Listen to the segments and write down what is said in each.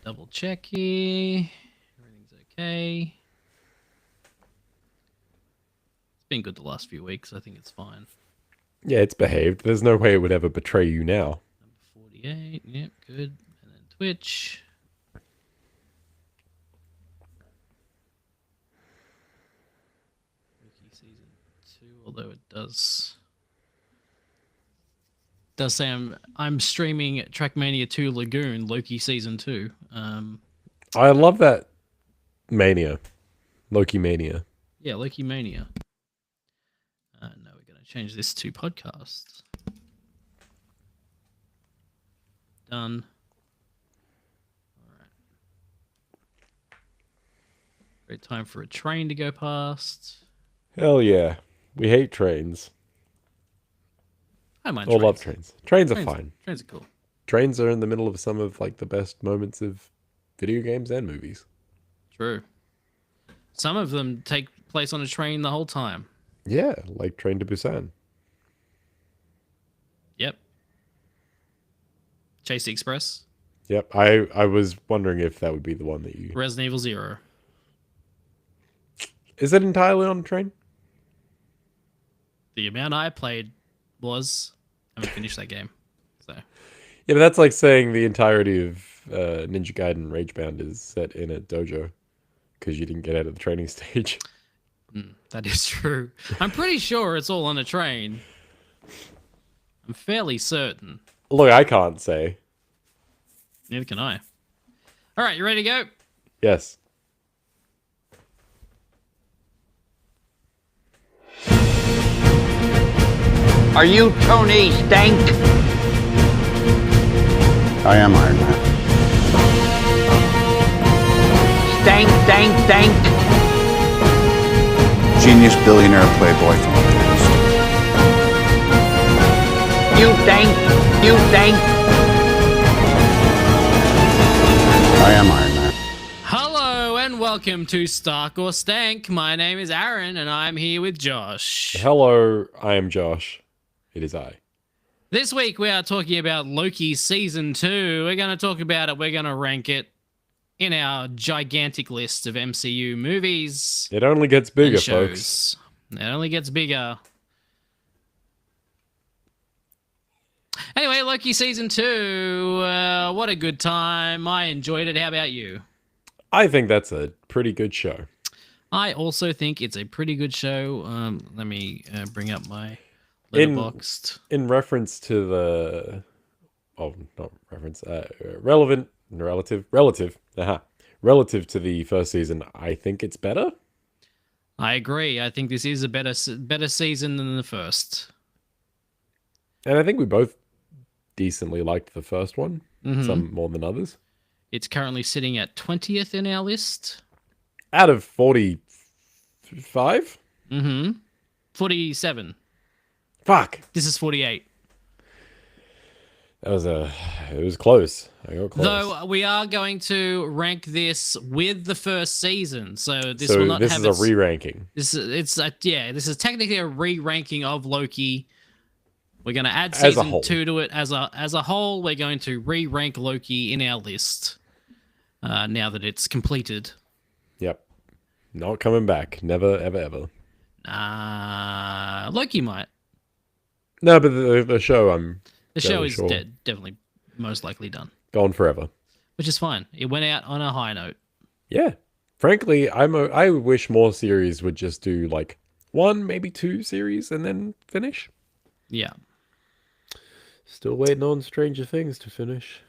double check here. Everything's okay. It's been good the last few weeks. I think it's fine. Yeah, it's behaved. There's no way it would ever betray you now. Number 48. Yep, good. And then Twitch. Loki season 2, although it does say I'm streaming Trackmania 2 Lagoon Loki season 2. I love that mania. Loki mania. Yeah, Loki Mania. No, we're going to change this to podcast. Done. All right. Great time for a train to go past. Hell yeah. We hate trains. I mind Or trains. love trains. Trains are fine. Trains are cool. Trains are in the middle of some of like the best moments of video games and movies. True. Some of them take place on a train the whole time. Yeah, like Train to Busan. Yep. Chase Express. Yep, I was wondering if that would be the one that you... Resident Evil 0. Is it entirely on a train? The amount I played was... I haven't finished that game. So. Yeah, but that's like saying the entirety of Ninja Gaiden Ragebound is set in a dojo because you didn't get out of the training stage. That is true. I'm pretty sure it's all on a train. I'm fairly certain. Look, I can't say. Neither can I. All right, you ready to go? Yes. Are you Tony Stank? I am Iron Man. Stank, stank, stank. Genius billionaire playboy from up the east. You stank, you stank. I am Iron Man. Hello and welcome to Stark or Stank. My name is Aaron and I'm here with Josh. Hello, I am Josh. It is I. This week we are talking about Loki Season 2. We're going to talk about it. We're going to rank it in our gigantic list of MCU movies. It only gets bigger, and shows. folks. It only gets bigger. Anyway, Loki Season 2. What a good time. I enjoyed it. How about you? I think that's a pretty good show. I also think it's a pretty good show. Let me bring up my letterboxd. In reference to the... Oh, not reference. Relative. Relative to the first season, I think it's better. I agree. I think this is a better season than the first. And I think we both decently liked the first one. Some more than others. It's currently sitting at 20th in our list. Out of 45? 47. Fuck. This is 48. It was close. I got close. Though we are going to rank this with the first season, so this will not have. This is a re-ranking. This is technically a re-ranking of Loki. We're going to add season 2 to it as a whole. We're going to re-rank Loki in our list now that it's completed. Yep, not coming back. Never, ever, ever. Loki might. No, but the show, The show is definitely most likely done. Gone forever. Which is fine. It went out on a high note. Yeah. Frankly, I wish more series would just do like 1, maybe 2 series and then finish. Yeah. Still waiting on Stranger Things to finish.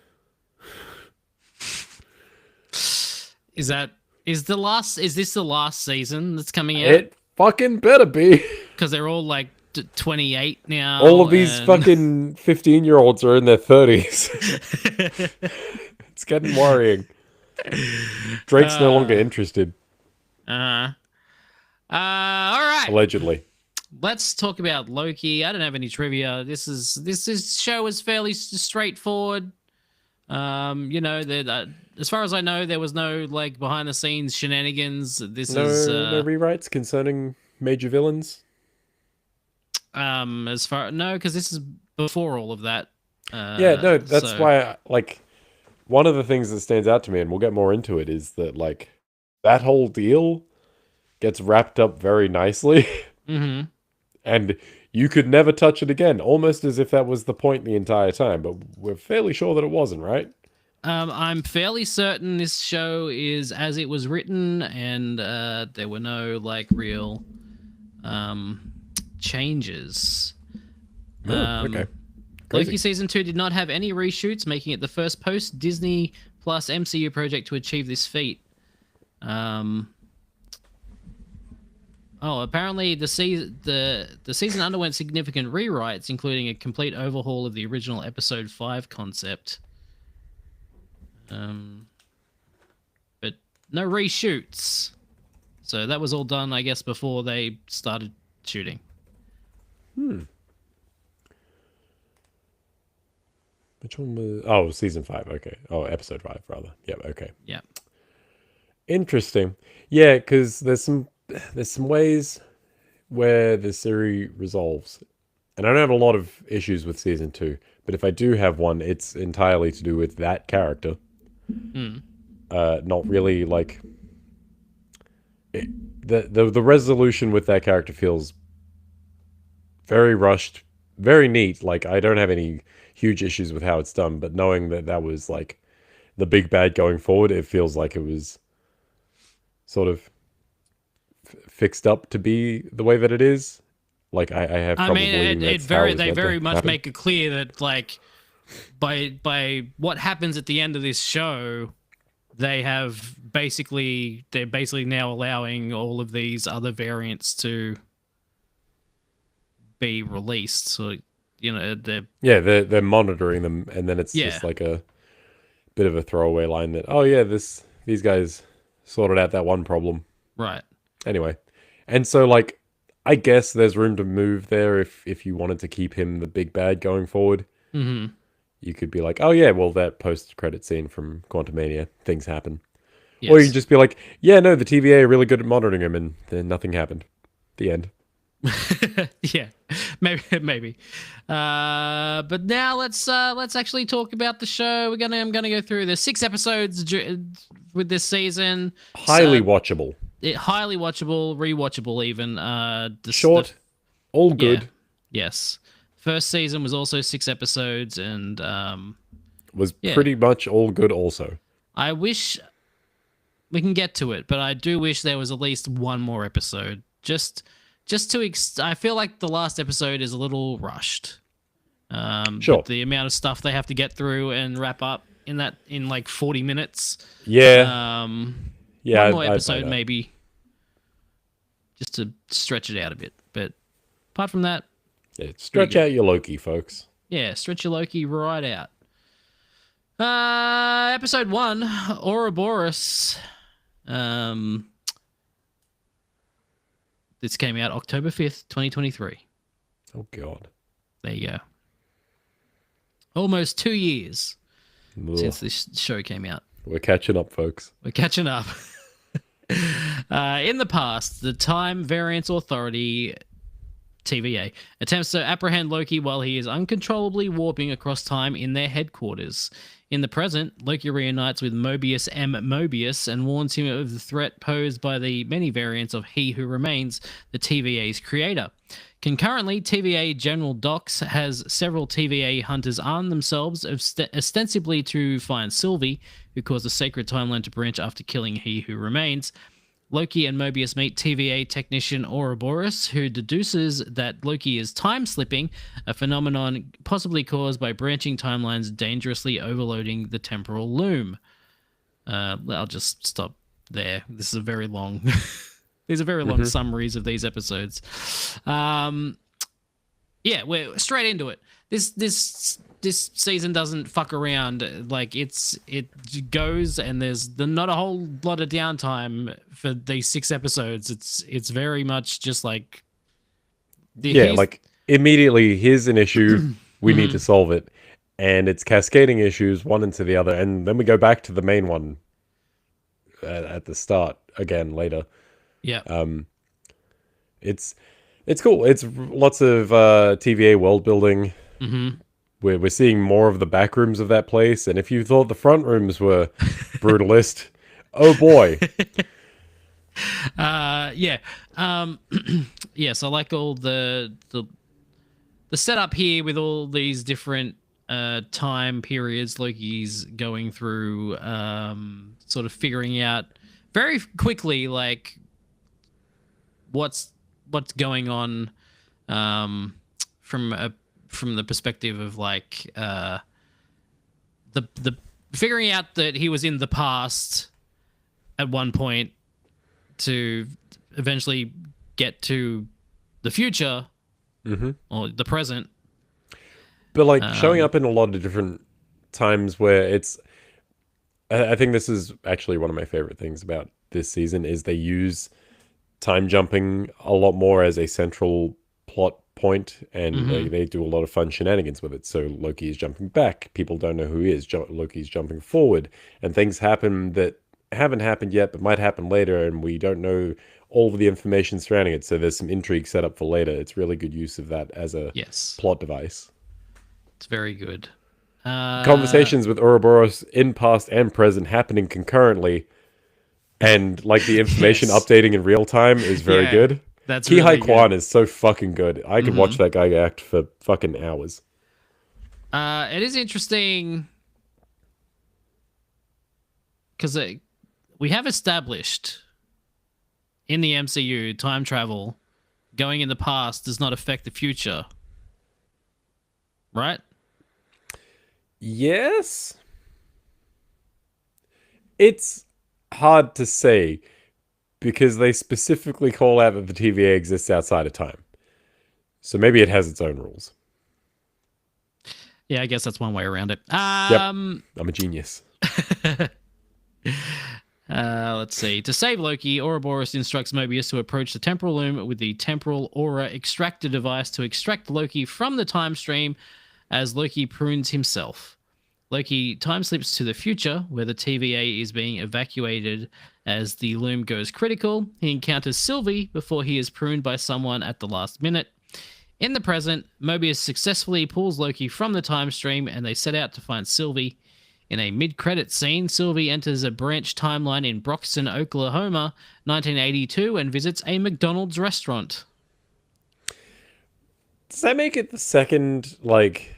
Is this the last season that's coming out? It fucking better be. Because they're all like 28 now. All of these fucking 15-year-olds are in their 30s. It's getting worrying. Drake's no longer interested. All right. Allegedly. Let's talk about Loki. I don't have any trivia. This show is fairly straightforward. As far as I know, there was no like behind the scenes shenanigans. No rewrites concerning major villains. Because this is before all of that. That's why one of the things that stands out to me, and we'll get more into it, is that like that whole deal gets wrapped up very nicely, and you could never touch it again, almost as if that was the point the entire time. But we're fairly sure that it wasn't, right? I'm fairly certain this show is as it was written, and there were no like real changes. Okay. Loki season 2 did not have any reshoots, making it the first post Disney Plus MCU project to achieve this feat. Apparently the season underwent significant rewrites, including a complete overhaul of the original episode 5 concept. But no reshoots. So that was all done, I guess, before they started shooting. Which one was... Oh, season 5, okay. Oh, episode 5, rather. Yep, okay. Yeah. Interesting. Yeah, because there's some ways where the series resolves. And I don't have a lot of issues with season 2, but if I do have one, it's entirely to do with that character. Not really, like... The resolution with that character feels very rushed, very neat. Like, I don't have any huge issues with how it's done, but knowing that that was, like, the big bad going forward, it feels like it was sort of fixed up to be the way that it is. Like, I have trouble believing that's how it was they meant very to much happen. make it clear that, like, by what happens at the end of this show, they're basically now allowing all of these other variants to be released. So, you know, they're monitoring them, and then it's just like a bit of a throwaway line that, oh yeah, these guys sorted out that one problem. Right. Anyway, and so like, I guess there's room to move there if you wanted to keep him the big bad going forward. You could be like, oh yeah, well, that post-credit scene from Quantumania, things happen. Yes. Or you can just be like, yeah, no, the TVA are really good at monitoring him, and then nothing happened. The end. Yeah, maybe. But now let's actually talk about the show. I'm gonna go through the 6 episodes with this season. Highly watchable. Highly watchable, rewatchable even. Short, all good. Yeah, yes. First season was also 6 episodes, and was pretty much all good also. I wish we can get to it, but I do wish there was at least one more episode. Just to I feel like the last episode is a little rushed. Sure. With the amount of stuff they have to get through and wrap up in like 40 minutes. Yeah. One more episode maybe, just to stretch it out a bit. But apart from that, stretch out your Loki, folks. Yeah, stretch your Loki right out. Episode 1, Ouroboros. This came out October 5th, 2023. Oh, God. There you go. Almost 2 years since this show came out. We're catching up, folks. We're catching up. In the past, the Time Variance Authority, TVA, attempts to apprehend Loki while he is uncontrollably warping across time in their headquarters. In the present, Loki reunites with Mobius M. Mobius and warns him of the threat posed by the many variants of He Who Remains, the TVA's creator. Concurrently, TVA General Dox has several TVA hunters arm themselves ostensibly to find Sylvie, who caused the sacred timeline to branch after killing He Who Remains. Loki and Mobius meet TVA technician Ouroboros, who deduces that Loki is time-slipping, a phenomenon possibly caused by branching timelines dangerously overloading the temporal loom. I'll just stop there. This is a very long... These are very long summaries of these episodes. Yeah, we're straight into it. This season doesn't fuck around. Like it goes, and there's not a whole lot of downtime for these 6 episodes. It's very much just like like immediately here's an issue, we need to solve it, and it's cascading issues one into the other, and then we go back to the main one at the start again later. Yeah. It's cool. It's lots of TVA world building. we're seeing more of the back rooms of that place. And if you thought the front rooms were brutalist, oh boy. Yeah. Yes, I like all the setup here with all these different time periods Loki's going through, sort of figuring out very quickly like what's going on, from the perspective of like the figuring out that he was in the past at one point to eventually get to the future or the present. But like showing up in a lot of different times where I think this is actually one of my favorite things about this season is they use time jumping a lot more as a central plot point, and they do a lot of fun shenanigans with it. So Loki is jumping back. People don't know who he is. Loki's jumping forward, and things happen that haven't happened yet but might happen later, and we don't know all of the information surrounding it. So there's some intrigue set up for later. It's really good use of that as a plot device. It's very good. Conversations with Ouroboros in past and present happening concurrently, and like the information updating in real time is very good. That's Ki really Hai Kwan good. is so fucking good. I could watch that guy act for fucking hours. It is interesting because we have established in the MCU time travel going in the past does not affect the future, right? Yes. It's hard to say because they specifically call out that the TVA exists outside of time. So maybe it has its own rules. Yeah, I guess that's one way around it. Yep. I'm a genius. Let's see. To save Loki, Ouroboros instructs Mobius to approach the temporal loom with the temporal aura extractor device to extract Loki from the time stream as Loki prunes himself. Loki time slips to the future, where the TVA is being evacuated as the loom goes critical. He encounters Sylvie before he is pruned by someone at the last minute. In the present, Mobius successfully pulls Loki from the time stream, and they set out to find Sylvie. In a mid-credit scene, Sylvie enters a branch timeline in Broxton, Oklahoma, 1982, and visits a McDonald's restaurant. Does that make it the second, like,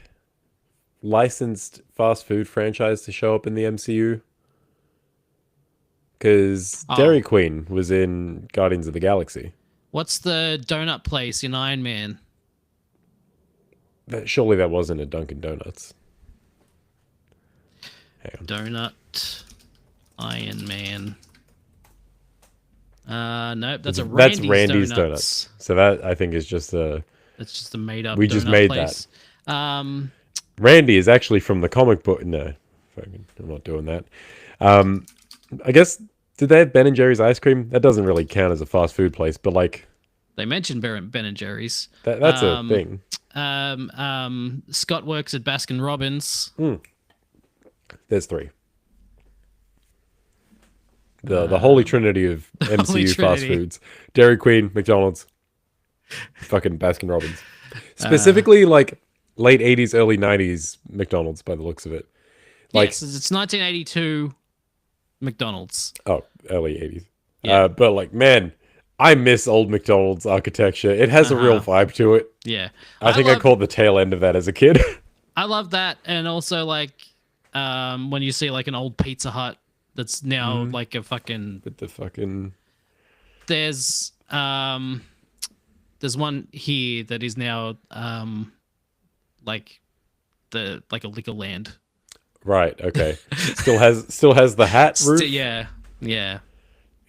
licensed fast food franchise to show up in the MCU? Because Dairy Queen was in Guardians of the Galaxy. What's the donut place in Iron Man? Surely that wasn't a Dunkin' Donuts. Donut, Iron Man. Nope, that's Randy's Donuts. So that I think is just a. That's just a made up. We just made place. that. Randy is actually from the comic book. No, I'm not doing that. I guess did they have Ben and Jerry's ice cream? That doesn't really count as a fast food place, but like. They mentioned Ben and Jerry's. That's a thing. Scott works at Baskin Robbins. There's three. The holy trinity of MCU fast foods: Dairy Queen, McDonald's, fucking Baskin Robbins. Specifically, like late '80s, early '90s McDonald's, by the looks of it. Like, yes, it's 1982 McDonald's. Oh, early '80s. Yeah. But like, man, I miss old McDonald's architecture. It has a real vibe to it. Yeah, I think I caught the tail end of that as a kid. I love that, and also like when you see like an old Pizza Hut that's now like a fucking with the fucking. There's one here that is now like a liquor land. Right. Okay. Still has the hat roof. Yeah.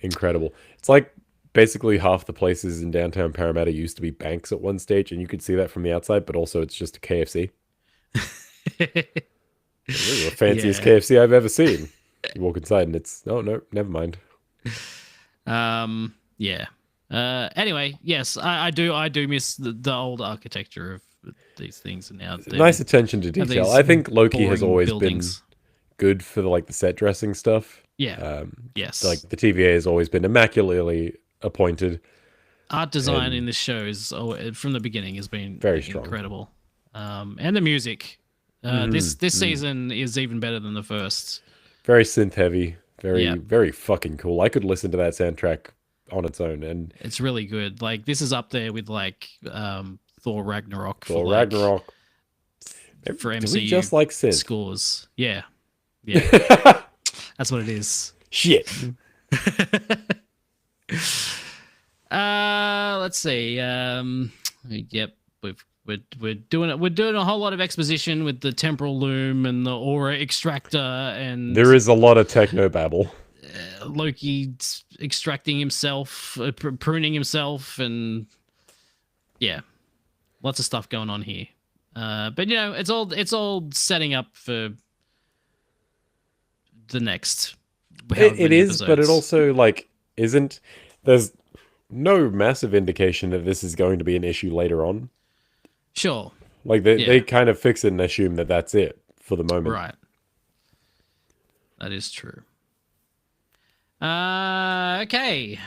Incredible. It's like basically half the places in downtown Parramatta used to be banks at one stage, and you could see that from the outside, but also it's just a KFC. This is the fanciest KFC I've ever seen. You walk inside and it's no, never mind. Yeah. Anyway, yes, I do miss the old architecture of these things, and now nice attention to detail. I think Loki has always been good for the set dressing stuff. Yeah. Yes. Like the TVA has always been immaculately appointed. Art design in this show is from the beginning has been very strong, incredible. And the music This season is even better than the first. Very synth heavy. Very, Yeah. very fucking cool. I could listen to that soundtrack on its own. And It's really good. Like, this is up there with like Thor Ragnarok. Thor for, like, Ragnarok. for Do MCU we just like synth? scores. Yeah. That's what it is. Shit. Let's see. Yep, we're doing it. We're doing a whole lot of exposition with the temporal loom and the aura extractor, and There is a lot of techno babble. Loki extracting himself, pruning himself, and yeah, lots of stuff going on here. But you know, it's all setting up for the next. It is, but it also like isn't. There's no massive indication that this is going to be an issue later on. Sure. Like they kind of fix it and assume that that's it for the moment. Right. That is true. Okay.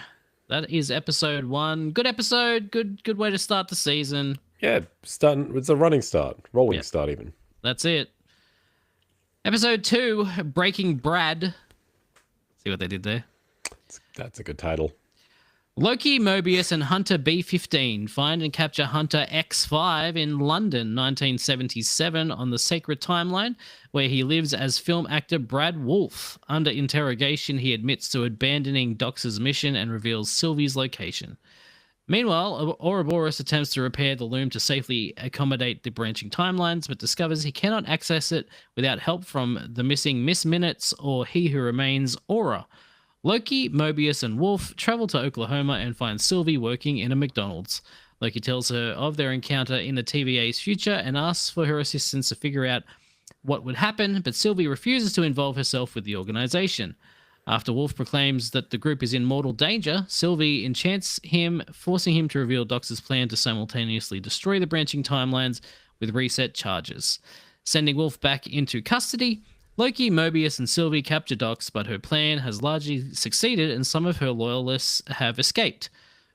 That is episode 1. Good episode. Good way to start the season. Yeah, starting. It's a running start, rolling start even. That's it. Episode 2, Breaking Brad. See what they did there? That's a good title. Loki, Mobius, and Hunter B-15 find and capture Hunter X5 in London, 1977, on the Sacred Timeline, where he lives as film actor Brad Wolfe. Under interrogation, he admits to abandoning Dox's mission and reveals Sylvie's location. Meanwhile, Ouroboros attempts to repair the loom to safely accommodate the branching timelines, but discovers he cannot access it without help from the missing Miss Minutes or He Who Remains Aura. Loki, Mobius, and Wolf travel to Oklahoma and find Sylvie working in a McDonald's. Loki tells her of their encounter in the TVA's future and asks for her assistance to figure out what would happen, but Sylvie refuses to involve herself with the organization. After Wolf proclaims that the group is in mortal danger, Sylvie enchants him, forcing him to reveal Dox's plan to simultaneously destroy the branching timelines with reset charges. Sending Wolf back into custody, Loki, Mobius, and Sylvie capture Dox, but her plan has largely succeeded and some of her loyalists have escaped.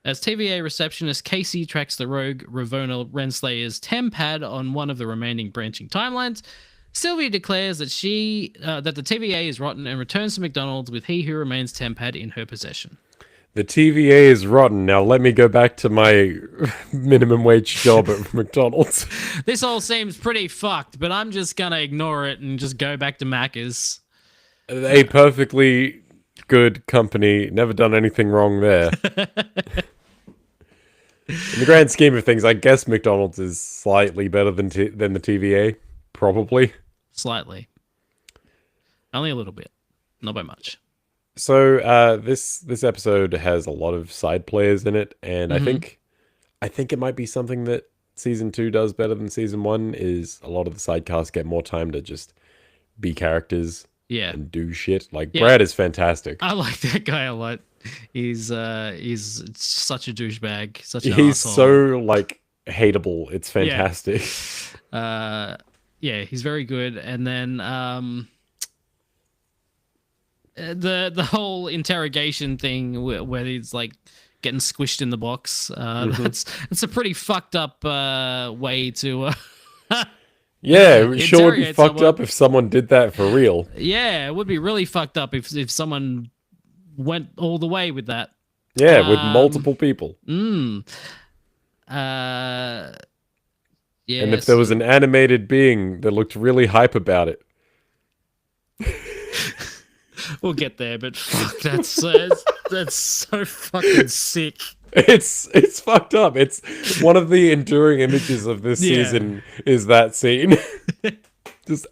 As TVA receptionist Casey tracks the rogue Ravonna Renslayer's TemPad on one of the remaining branching timelines, Sylvie declares that that the TVA is rotten and returns to McDonald's with He Who Remains TemPad in her possession. The TVA is rotten. Now let me go back to my minimum wage job at McDonald's. This all seems pretty fucked, but I'm just gonna ignore it and just go back to Macca's. A perfectly good company. Never done anything wrong there. In the grand scheme of things, I guess McDonald's is slightly better than the TVA. Probably. Slightly. Only a little bit. Not by much. So this episode has a lot of side players in it, and I think it might be something that season 2 does better than season 1. Is a lot of the side casts get more time to just be characters, and do shit. Like Brad is fantastic. I like that guy a lot. He's such a douchebag, he's asshole. So like hateable. It's fantastic. Yeah, he's very good. And then the whole interrogation thing where he's like getting squished in the box. That's a pretty fucked up way to. Yeah, it sure would be fucked up if someone did that for real. Yeah, it would be really fucked up if someone went all the way with that. Yeah, with multiple people. Yeah. And if there was an animated being that looked really hype about it. We'll get there, but fuck, that's so fucking sick. It's fucked up. It's one of the enduring images of this season is that scene. Just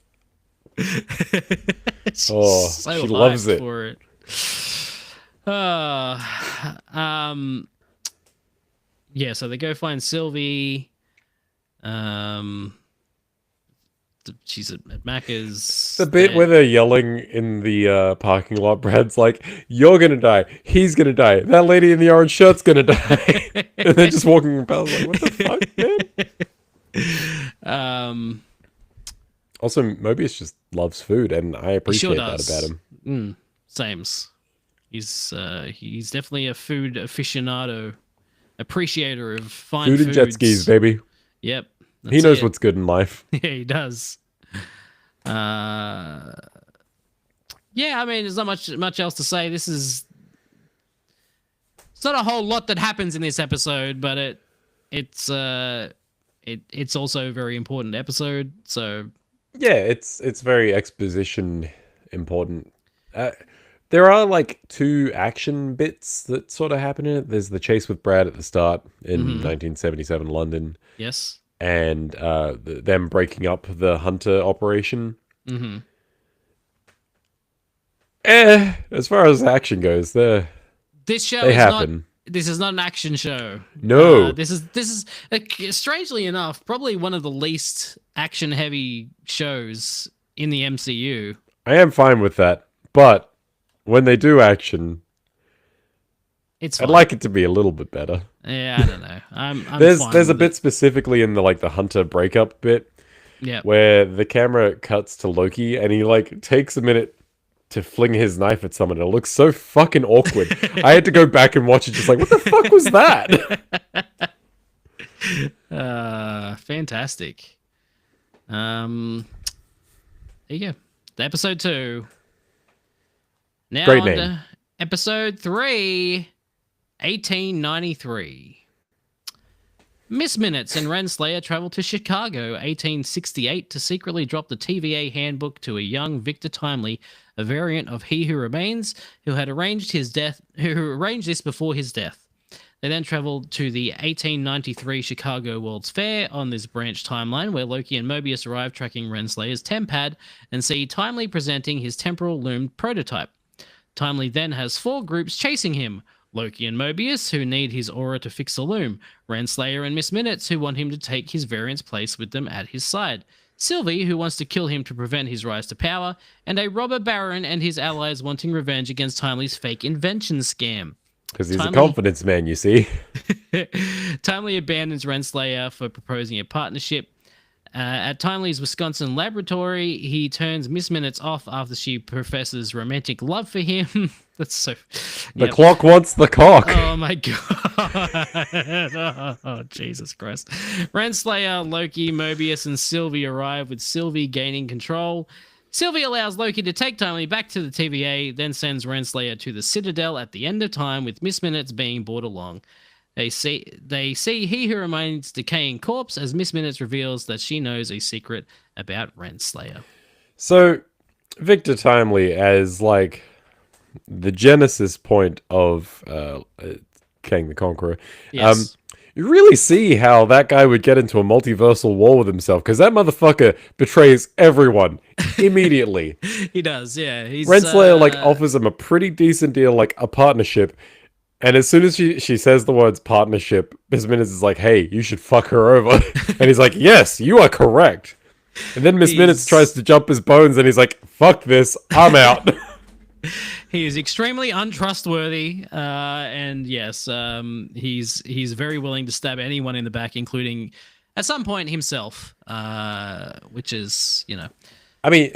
she loves it. For it. Yeah, so they go find Sylvie. She's at Macca's. The bit where they're yelling in the parking lot, Brad's like, "You're gonna die. He's gonna die. That lady in the orange shirt's gonna die." And they're just walking past like, "What the fuck, man?" Also, Mobius just loves food, and I appreciate that about him. Sames. He's definitely a food aficionado, appreciator of fine food and jet skis, baby. Yep. He knows what's good in life. Yeah, he does. Yeah, I mean, there's not much else to say. It's not a whole lot that happens in this episode, but it's also a very important episode. So yeah, it's very exposition important. There are like two action bits that sort of happen in it. There's the chase with Brad at the start in 1977 London. Yes. And them breaking up the Hunter operation. As far as action goes, this is not an action show. No, this is strangely enough probably one of the least action heavy shows in the MCU. I am fine with that, but when they do action, I'd like it to be a little bit better. Yeah, I don't know. I'm there's a bit specifically in the Hunter breakup bit, where the camera cuts to Loki and he like takes a minute to fling his knife at someone. It looks so fucking awkward. I had to go back and watch it, just like, what the fuck was that? Fantastic. There you go. The episode 2. Now Great on name. to episode 3. 1893. Miss Minutes and Renslayer travel to Chicago, 1868, to secretly drop the TVA handbook to a young Victor Timely, a variant of He Who Remains, who arranged this before his death. They then traveled to the 1893 Chicago World's Fair on this branch timeline, where Loki and Mobius arrive tracking Renslayer's tempad and see Timely presenting his temporal loom prototype. Timely then has 4 groups chasing him. Loki and Mobius, who need his aura to fix the loom. Renslayer and Miss Minutes, who want him to take his variant's place with them at his side. Sylvie, who wants to kill him to prevent his rise to power. And a robber baron and his allies wanting revenge against Timely's fake invention scam. Because he's a confidence man, you see. Timely abandons Renslayer for proposing a partnership. At Timely's Wisconsin laboratory, he turns Miss Minutes off after she professes romantic love for him. That's so... The clock wants the cock. Oh, my God. Oh, Jesus Christ. Renslayer, Loki, Mobius, and Sylvie arrive, with Sylvie gaining control. Sylvie allows Loki to take Timely back to the TVA, then sends Renslayer to the Citadel at the end of time, with Miss Minutes being brought along. They see He Who Remains' decaying corpse as Miss Minutes reveals that she knows a secret about Renslayer. So, Victor Timely, as like the genesis point of King the Conqueror, yes. You really see how that guy would get into a multiversal war with himself, because that motherfucker betrays everyone immediately. He does, yeah. Renslayer offers him a pretty decent deal, like a partnership. And as soon as she says the words partnership, Miss Minutes is like, hey, you should fuck her over. And he's like, yes, you are correct. And then Miss Minutes tries to jump his bones and he's like, fuck this, I'm out. He is extremely untrustworthy. And yes, he's very willing to stab anyone in the back, including at some point himself, which is, you know. I mean,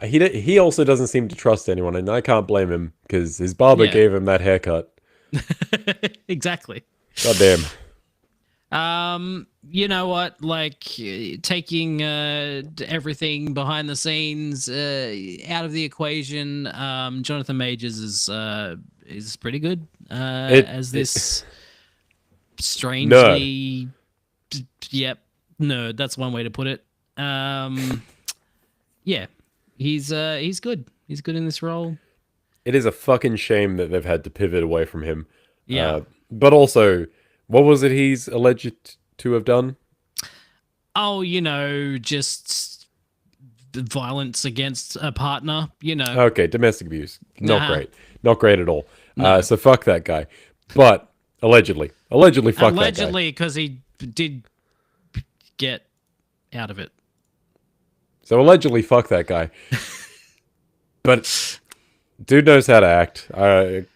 he also doesn't seem to trust anyone, and I can't blame him because his barber gave him that haircut. Exactly. Goddamn. You know what? Like taking everything behind the scenes out of the equation. Jonathan Majors is pretty good as this strangely, nerd. That's one way to put it. Yeah, he's good. He's good in this role. It is a fucking shame that they've had to pivot away from him. Yeah. But also, what was it he's alleged to have done? Oh, you know, just violence against a partner, you know. Okay, domestic abuse. Not great. Not great at all. No. So fuck that guy. But allegedly fuck that guy. Allegedly, because he did get out of it. So allegedly fuck that guy. But... dude knows how to act.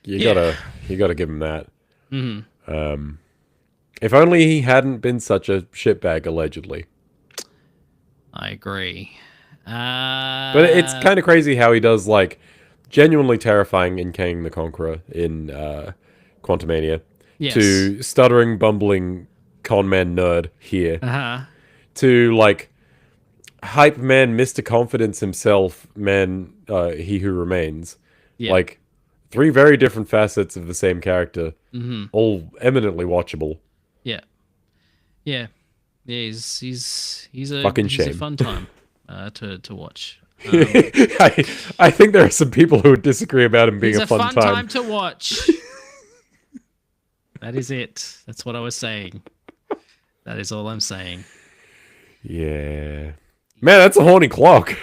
You gotta give him that. Mm-hmm. If only he hadn't been such a shitbag, allegedly. I agree. But it's kind of crazy how he does like genuinely terrifying in King the Conqueror in Quantumania, to stuttering, bumbling con man nerd here, to like hype man, Mr. Confidence himself, man, He Who Remains. Yeah. Like, 3 very different facets of the same character, all eminently watchable. Yeah. Yeah. Yeah, he's a Fucking he's a shame. fun time to watch. I think there are some people who would disagree about him being He's a fun time. to watch. That is it. That's what I was saying. That is all I'm saying. Yeah. Man, that's a horny clock.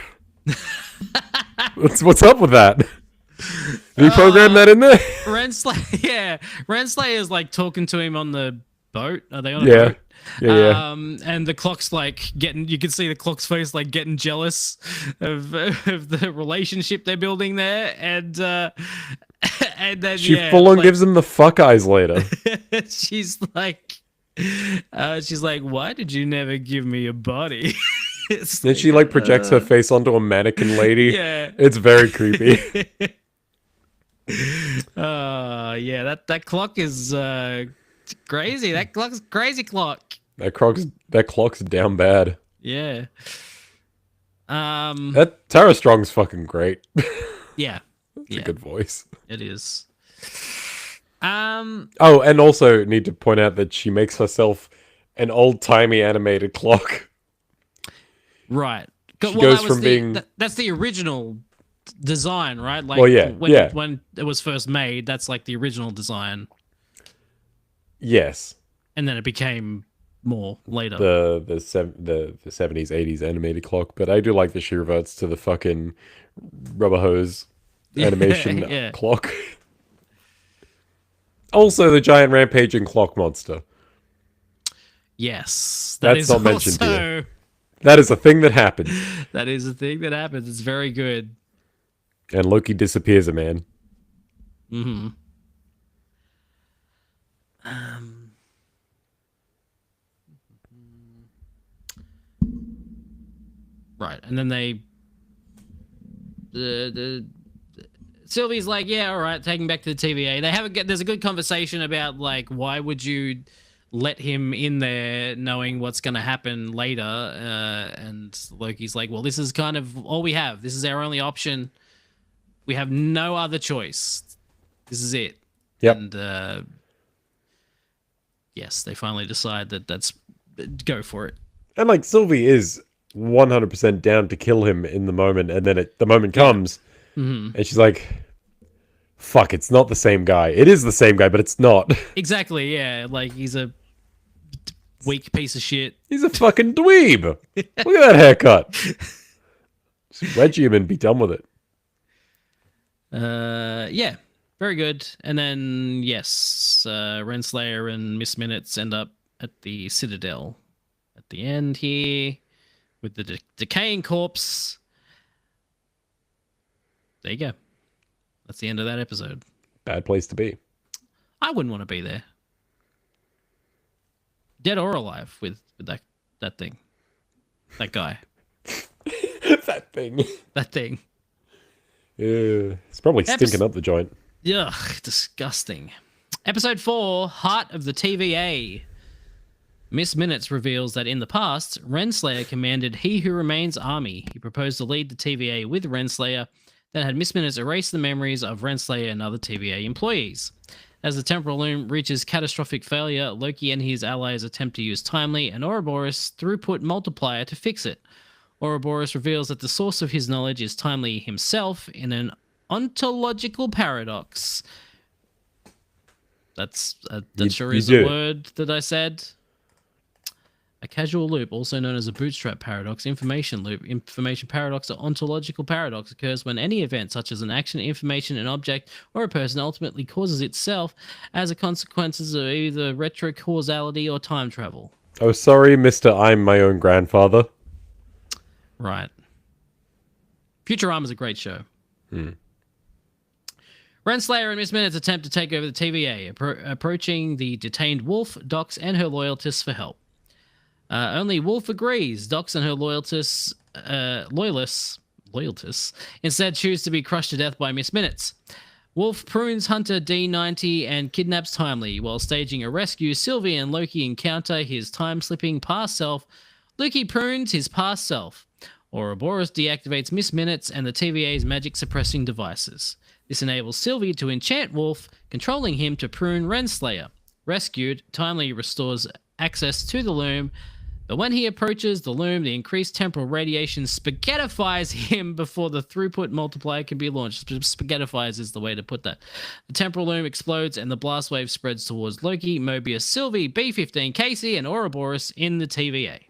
What's up with that? Did you program that in there? Renslayer, yeah. Renslayer is like talking to him on the boat. Are they on a boat? Yeah. And the clock's like you can see the clock's face like getting jealous of the relationship they're building there. And then She full on gives him the fuck eyes later. she's like, why did you never give me a body? Then she like projects her face onto a mannequin lady. Yeah. It's very creepy. Yeah, that clock is crazy. That clock's crazy clock. That clock's down bad. Yeah. That Tara Strong's fucking great. Yeah. It's a good voice. It is. Oh, and also need to point out that she makes herself an old-timey animated clock. Right. She goes from being... That's the original design, right? Like, well, yeah, when it was first made, that's like the original design. Yes. And then it became more later. The 70s, 80s animated clock, but I do like that she reverts to the fucking rubber hose animation clock. Also, the giant rampaging clock monster. Yes. That's not mentioned here. That is a thing that happened. That is a thing that happens. It's very good. And Loki disappears a man. Mm-hmm. Right, and then Sylvie's like, yeah, all right, take him back to the TVA. There's a good conversation about like, why would you let him in there knowing what's going to happen later? And Loki's like, well, this is kind of all we have. This is our only option. We have no other choice. This is it. Yep. And yes, they finally decide that's go for it. And like Sylvie is 100% down to kill him in the moment, and then the moment comes, and she's like, fuck, it's not the same guy. It is the same guy, but it's not. Exactly, yeah. Like, he's a weak piece of shit. He's a fucking dweeb. Look at that haircut. Just wedge him and be done with it. Yeah, very good. And then, yes, Renslayer and Miss Minutes end up at the Citadel at the end here with the decaying corpse. There you go. That's the end of that episode. Bad place to be. I wouldn't want to be there. Dead or alive with that thing. That guy. That thing. That thing. Yeah. It's probably stinking up the joint. Ugh, disgusting. Episode 4, Heart of the TVA. Miss Minutes reveals that in the past, Renslayer commanded He Who Remains army. He proposed to lead the TVA with Renslayer, then had Miss Minutes erase the memories of Renslayer and other TVA employees. As the temporal loom reaches catastrophic failure, Loki and his allies attempt to use Timely and Ouroboros throughput multiplier to fix it. Ouroboros reveals that the source of his knowledge is Timely himself in an ontological paradox. That sure is a word that I said. A casual loop, also known as a bootstrap paradox, information loop, information paradox, or ontological paradox occurs when any event, such as an action, information, an object, or a person, ultimately causes itself as a consequence of either retrocausality or time travel. Oh, sorry, Mr. I'm my own grandfather. Right. Futurama's a great show. Renslayer and Miss Minutes attempt to take over the TVA, approaching the detained Wolf, Docs, and her loyalists for help. Only Wolf agrees. Docs and her loyalists instead choose to be crushed to death by Miss Minutes. Wolf prunes Hunter D90 and kidnaps Timely. While staging a rescue, Sylvie and Loki encounter his time-slipping past self. Loki prunes his past self. Ouroboros deactivates Miss Minutes and the TVA's magic suppressing devices. This enables Sylvie to enchant Wolf, controlling him to prune Renslayer. Rescued, Timely restores access to the loom, but when he approaches the loom, the increased temporal radiation spaghettifies him before the throughput multiplier can be launched. Spaghettifies is the way to put that. The temporal loom explodes and the blast wave spreads towards Loki, Mobius, Sylvie, B-15, Casey, and Ouroboros in the TVA.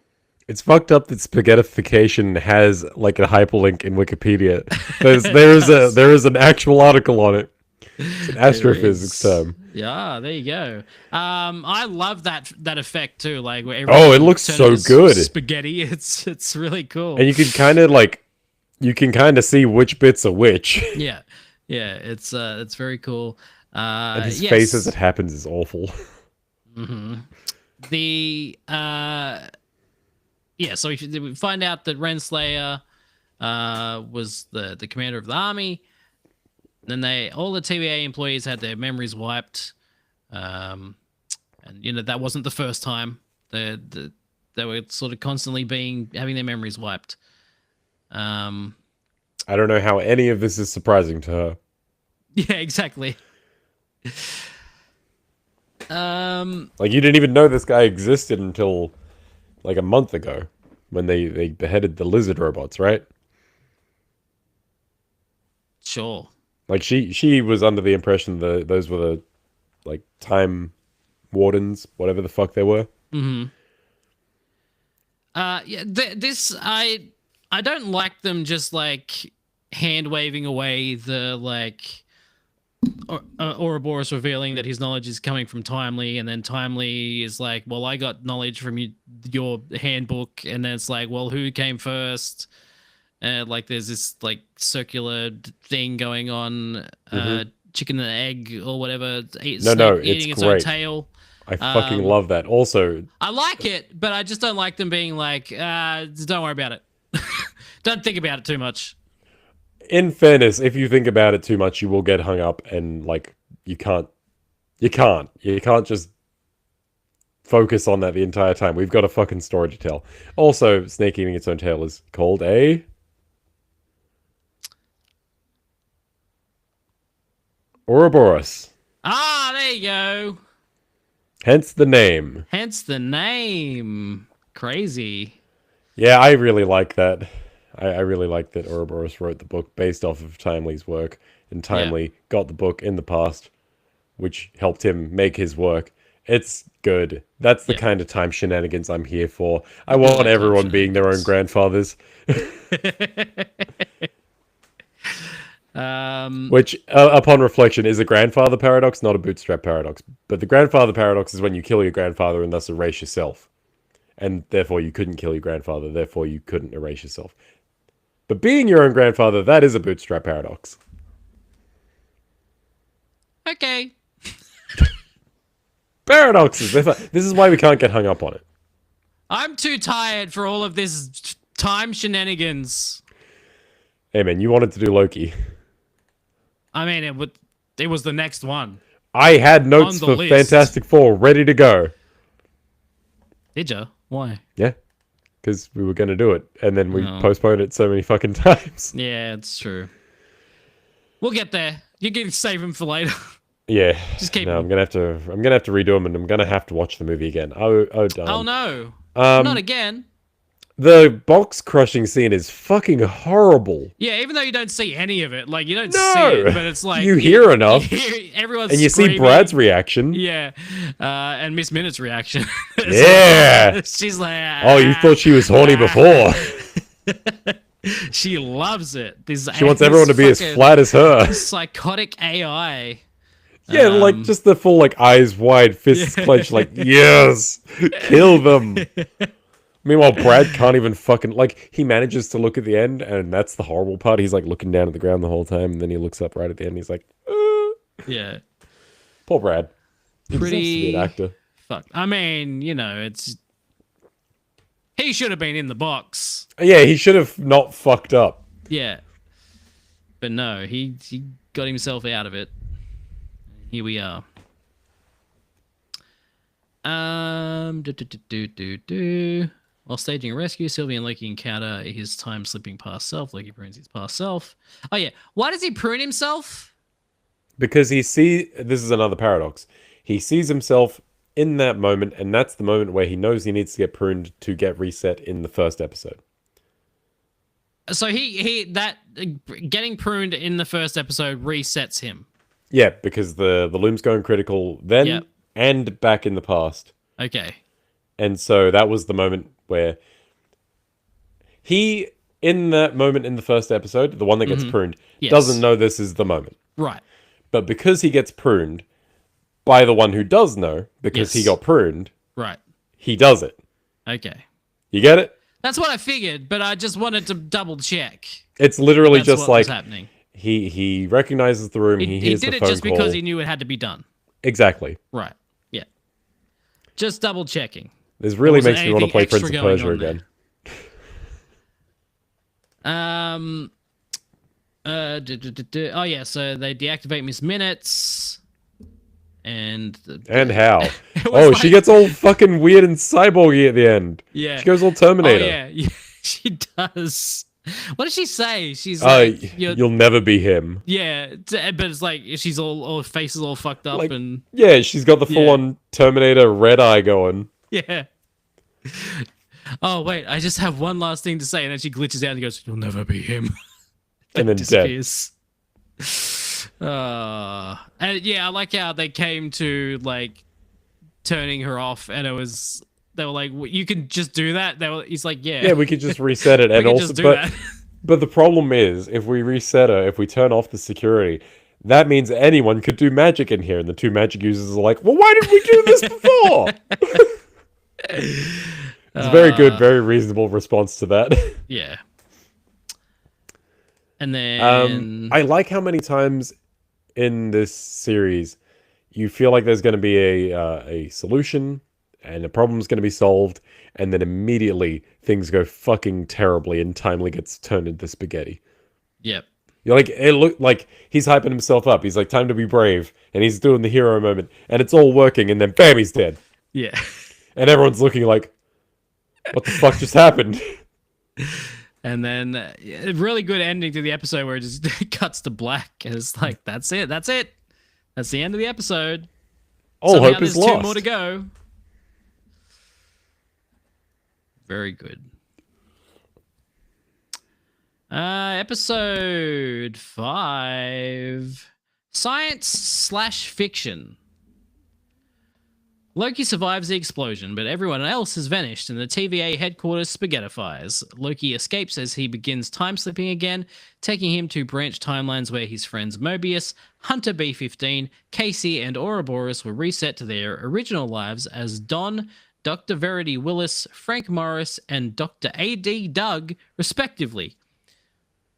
It's fucked up that spaghettification has like a hyperlink in Wikipedia. There is an actual article on it. It's an astrophysics term. Yeah, there you go. I love that effect too. Like where it looks so good. Spaghetti. It's really cool. And you can kind of see which bits are which. Yeah, it's very cool. And his face as it happens is awful. Mm-hmm. So we find out that Renslayer was the commander of the army. Then all the TVA employees had their memories wiped, and that wasn't the first time. They were sort of constantly having their memories wiped. I don't know how any of this is surprising to her. Yeah, exactly. Like you didn't even know this guy existed until like a month ago when they beheaded the lizard robots, right? Sure. Like she was under the impression that those were the like time wardens, whatever the fuck they were. Mm-hmm. I don't like them just like hand waving away the like Ouroboros revealing that his knowledge is coming from Timely, and then Timely is like, well, I got knowledge from your handbook, and then it's like, well, who came first? Like there's this like circular thing going on, chicken and egg or whatever. It's eating its great. own tail. I fucking love that. Also, I like it, but I just don't like them being like, don't worry about it. Don't think about it too much. In fairness, if you think about it too much, you will get hung up, and like you can't just focus on that the entire time. We've got a fucking story to tell. Also, snake eating its own tail is called a Ouroboros. Ah, there you go. Hence the name. Crazy. Yeah, I really like that. I really like that Ouroboros wrote the book based off of Timely's work, and Timely got the book in the past, which helped him make his work. It's good. That's the kind of time shenanigans I'm here for. I want everyone being their own grandfathers. Which, upon reflection, is a grandfather paradox, not a bootstrap paradox. But the grandfather paradox is when you kill your grandfather and thus erase yourself. And therefore you couldn't kill your grandfather, therefore you couldn't erase yourself. But being your own grandfather, that is a bootstrap paradox. Okay. Paradoxes. This is why we can't get hung up on it. I'm too tired for all of this time shenanigans. Hey man, you wanted to do Loki. I mean, it was the next one. I had notes for list. Fantastic Four ready to go. Did you? Why? Yeah. Because we were going to do it, and then we postponed it so many fucking times. Yeah, it's true. We'll get there. You can save them for later. Yeah. Just keep. No, I'm gonna have to redo them, and I'm gonna have to watch the movie again. Oh, darn. Oh no! Not again. The box crushing scene is fucking horrible. Yeah, even though you don't see any of it, like you don't see it, but it's like you hear enough. Everyone's and you screaming. see Brad's reaction. Yeah, and Miss Minute's reaction. Yeah, she's like, oh, you thought she was horny before. She loves it. She wants everyone to be as flat as her. Psychotic AI. Yeah, like just the full like eyes wide, fists clenched, like yes, kill them. Meanwhile, Brad can't even fucking like he manages to look at the end, and that's the horrible part. He's like looking down at the ground the whole time, and then he looks up right at the end. And he's like, yeah, poor Brad. He pretty deserves to be an actor. Fuck. I mean, he should have been in the box. Yeah, he should have not fucked up. Yeah, but no, he got himself out of it. Here we are. While staging a rescue, Sylvie and Loki encounter his time-slipping past self. Loki prunes his past self. Oh, yeah. Why does he prune himself? Because this is another paradox. He sees himself in that moment, and that's the moment where he knows he needs to get pruned to get reset in the first episode. So getting pruned in the first episode resets him. Yeah, because the loom's going critical then and back in the past. Okay. And so that was the moment where he, in that moment in the first episode, the one that gets pruned, doesn't know this is the moment. Right. But because he gets pruned by the one who does know, because he got pruned, right, he does it. Okay. You get it? That's what I figured, but I just wanted to double check. It's literally That's just what like was happening. He recognizes the room, he hears the phone call. He did it just because he knew it had to be done. Exactly. Right. Yeah. Just double checking. This really makes me want to play Prince of Persia again. Oh yeah, so they deactivate Miss Minutes, and how? Oh, she gets all fucking weird and cyborgy at the end. Yeah, she goes all Terminator. Oh yeah, she does. What does she say? She's like, "You'll never be him." Yeah, but it's like she's all her face is all fucked up, and yeah, she's got the full on Terminator red eye going. Yeah. Oh wait, I just have one last thing to say, and then she glitches out and goes, "You'll never be him," and then disappears. And yeah, I like how they came to like turning her off, and they were like, "You can just do that." He's like, "Yeah, we could just reset it," and also, but the problem is, if we reset her, if we turn off the security, that means anyone could do magic in here, and the two magic users are like, "Well, why didn't we do this before?" It's a very good, very reasonable response to that. Yeah. And then I like how many times in this series you feel like there's going to be a solution and a problem's going to be solved, and then immediately things go fucking terribly and Timely gets turned into spaghetti. Yep. You're like, it looked like he's hyping himself up. He's like, time to be brave, and he's doing the hero moment, and it's all working, and then bam, he's dead. Yeah. And everyone's looking like, what the fuck just happened? And then a really good ending to the episode where it just cuts to black. And it's like, that's it. That's the end of the episode. All hope is lost. There's 2 more to go. Very good. Episode 5. Science/fiction. Loki survives the explosion, but everyone else has vanished and the TVA headquarters spaghettifies. Loki escapes as he begins time-slipping again, taking him to branch timelines where his friends Mobius, Hunter B-15, Casey, and Ouroboros were reset to their original lives as Don, Dr. Verity Willis, Frank Morris, and Dr. A.D. Doug, respectively.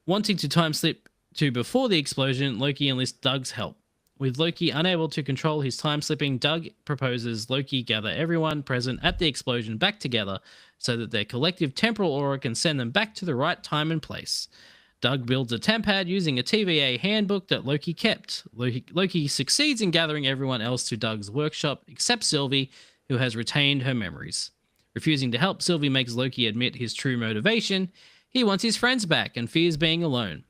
Wanting to time-slip to before the explosion, Loki enlists Doug's help. With Loki unable to control his time-slipping, Doug proposes Loki gather everyone present at the explosion back together so that their collective temporal aura can send them back to the right time and place. Doug builds a tempad using a TVA handbook that Loki kept. Loki succeeds in gathering everyone else to Doug's workshop except Sylvie, who has retained her memories. Refusing to help, Sylvie makes Loki admit his true motivation. He wants his friends back and fears being alone.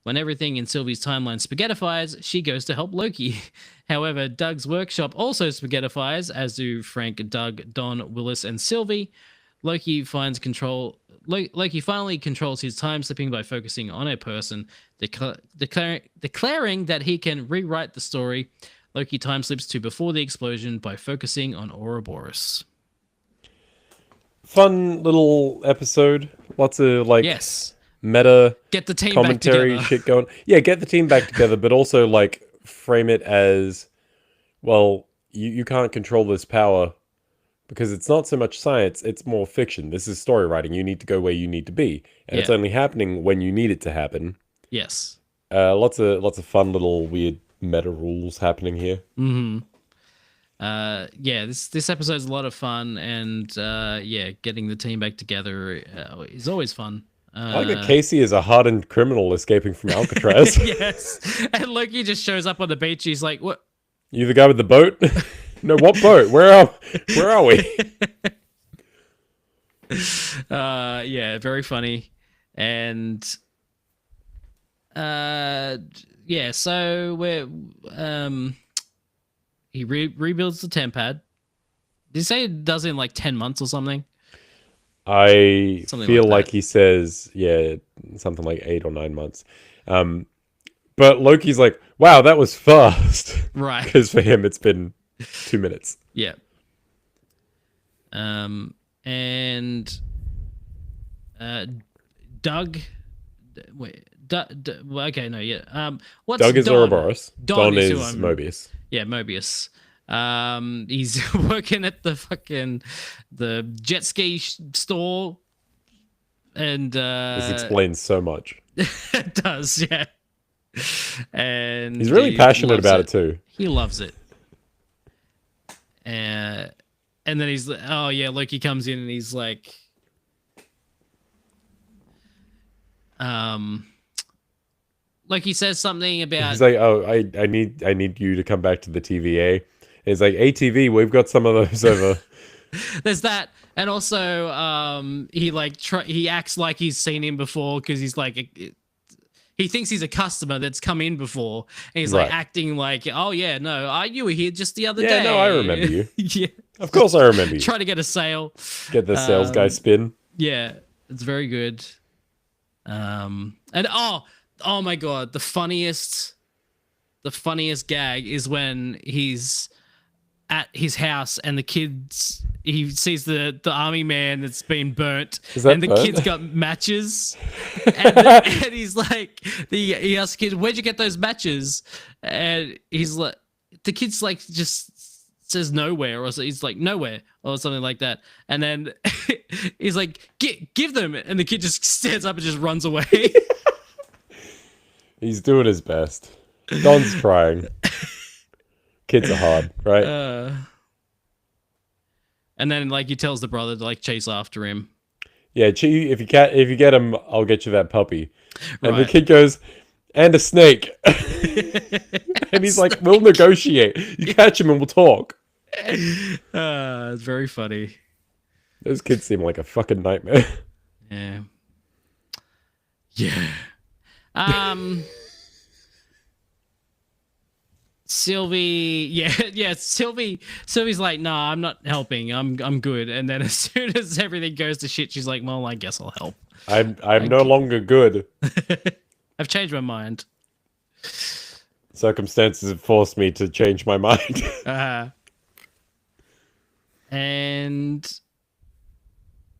When everything in Sylvie's timeline spaghettifies, she goes to help Loki. However, Doug's workshop also spaghettifies, as do Frank, Doug, Don, Willis, and Sylvie. Loki finally controls his time slipping by focusing on a person, declaring that he can rewrite the story. Loki time slips to before the explosion by focusing on Ouroboros. Fun little episode. Lots of meta get the team commentary back shit going. Yeah, get the team back together, but also like frame it as, well, you can't control this power because it's not so much science, it's more fiction. This is story writing. You need to go where you need to be, and it's only happening when you need it to happen. Yes. Lots of fun little weird meta rules happening here. Mm-hmm. This episode's a lot of fun, and getting the team back together is always fun. I like that Casey is a hardened criminal escaping from Alcatraz. Yes, and Loki just shows up on the beach. He's like, "What? You the guy with the boat? No, what boat? Where are we?" Yeah, very funny. And yeah, so we're he rebuilds the tempad. Did you say it does it in like 10 months or something? I Something feel like like that. he says, yeah, something like 8 or 9 months. But Loki's like, wow, that was fast. Right. Because for him, it's been 2 minutes. Yeah. And Doug. Wait. Well, okay, no, yeah. What's Doug is Don? Ouroboros. Don is who is I'm. Mobius. Yeah, Mobius. He's working at the jet ski store, and This explains so much. it does, yeah. And He's really he passionate loves about it too. He loves it. And then he's oh yeah, Loki comes in and he's like, Loki says something about He's like, oh, I need you to come back to the TVA. And he's like, ATV, we've got some of those over. there's that, and also he like he acts like he's seen him before because he's like he thinks he's a customer that's come in before, and he's like Right. acting like, oh yeah, no, you were here just the other Yeah, day. no, I remember you. Yeah, Of course I remember you. trying to get a sale. Get the sales guy spin. Yeah, it's very good. And oh my god, the funniest gag is when he's at his house and he sees the army man that's been burnt, Is that and the burnt? kid's got matches, and he's like, he asks the kid, "Where'd you get those matches?" And he's like, the kid's like just says nowhere, or he's like nowhere or something like that, and then he's like, give them, and the kid just stands up and just runs away. He's doing his best. Don's trying. Kids are hard, right? And then like he tells the brother to like chase after him. Yeah, if you get him, I'll get you that puppy. And the Right. kid goes, and a snake. And he's like, we'll negotiate. You catch him and we'll talk. It's very funny. Those kids seem like a fucking nightmare. Yeah. Yeah. Sylvie, Sylvie's like, nah, I'm not helping. I'm good. And then as soon as everything goes to shit, she's like, well, I guess I'll help. I'm no longer good. I've changed my mind. Circumstances have forced me to change my mind. And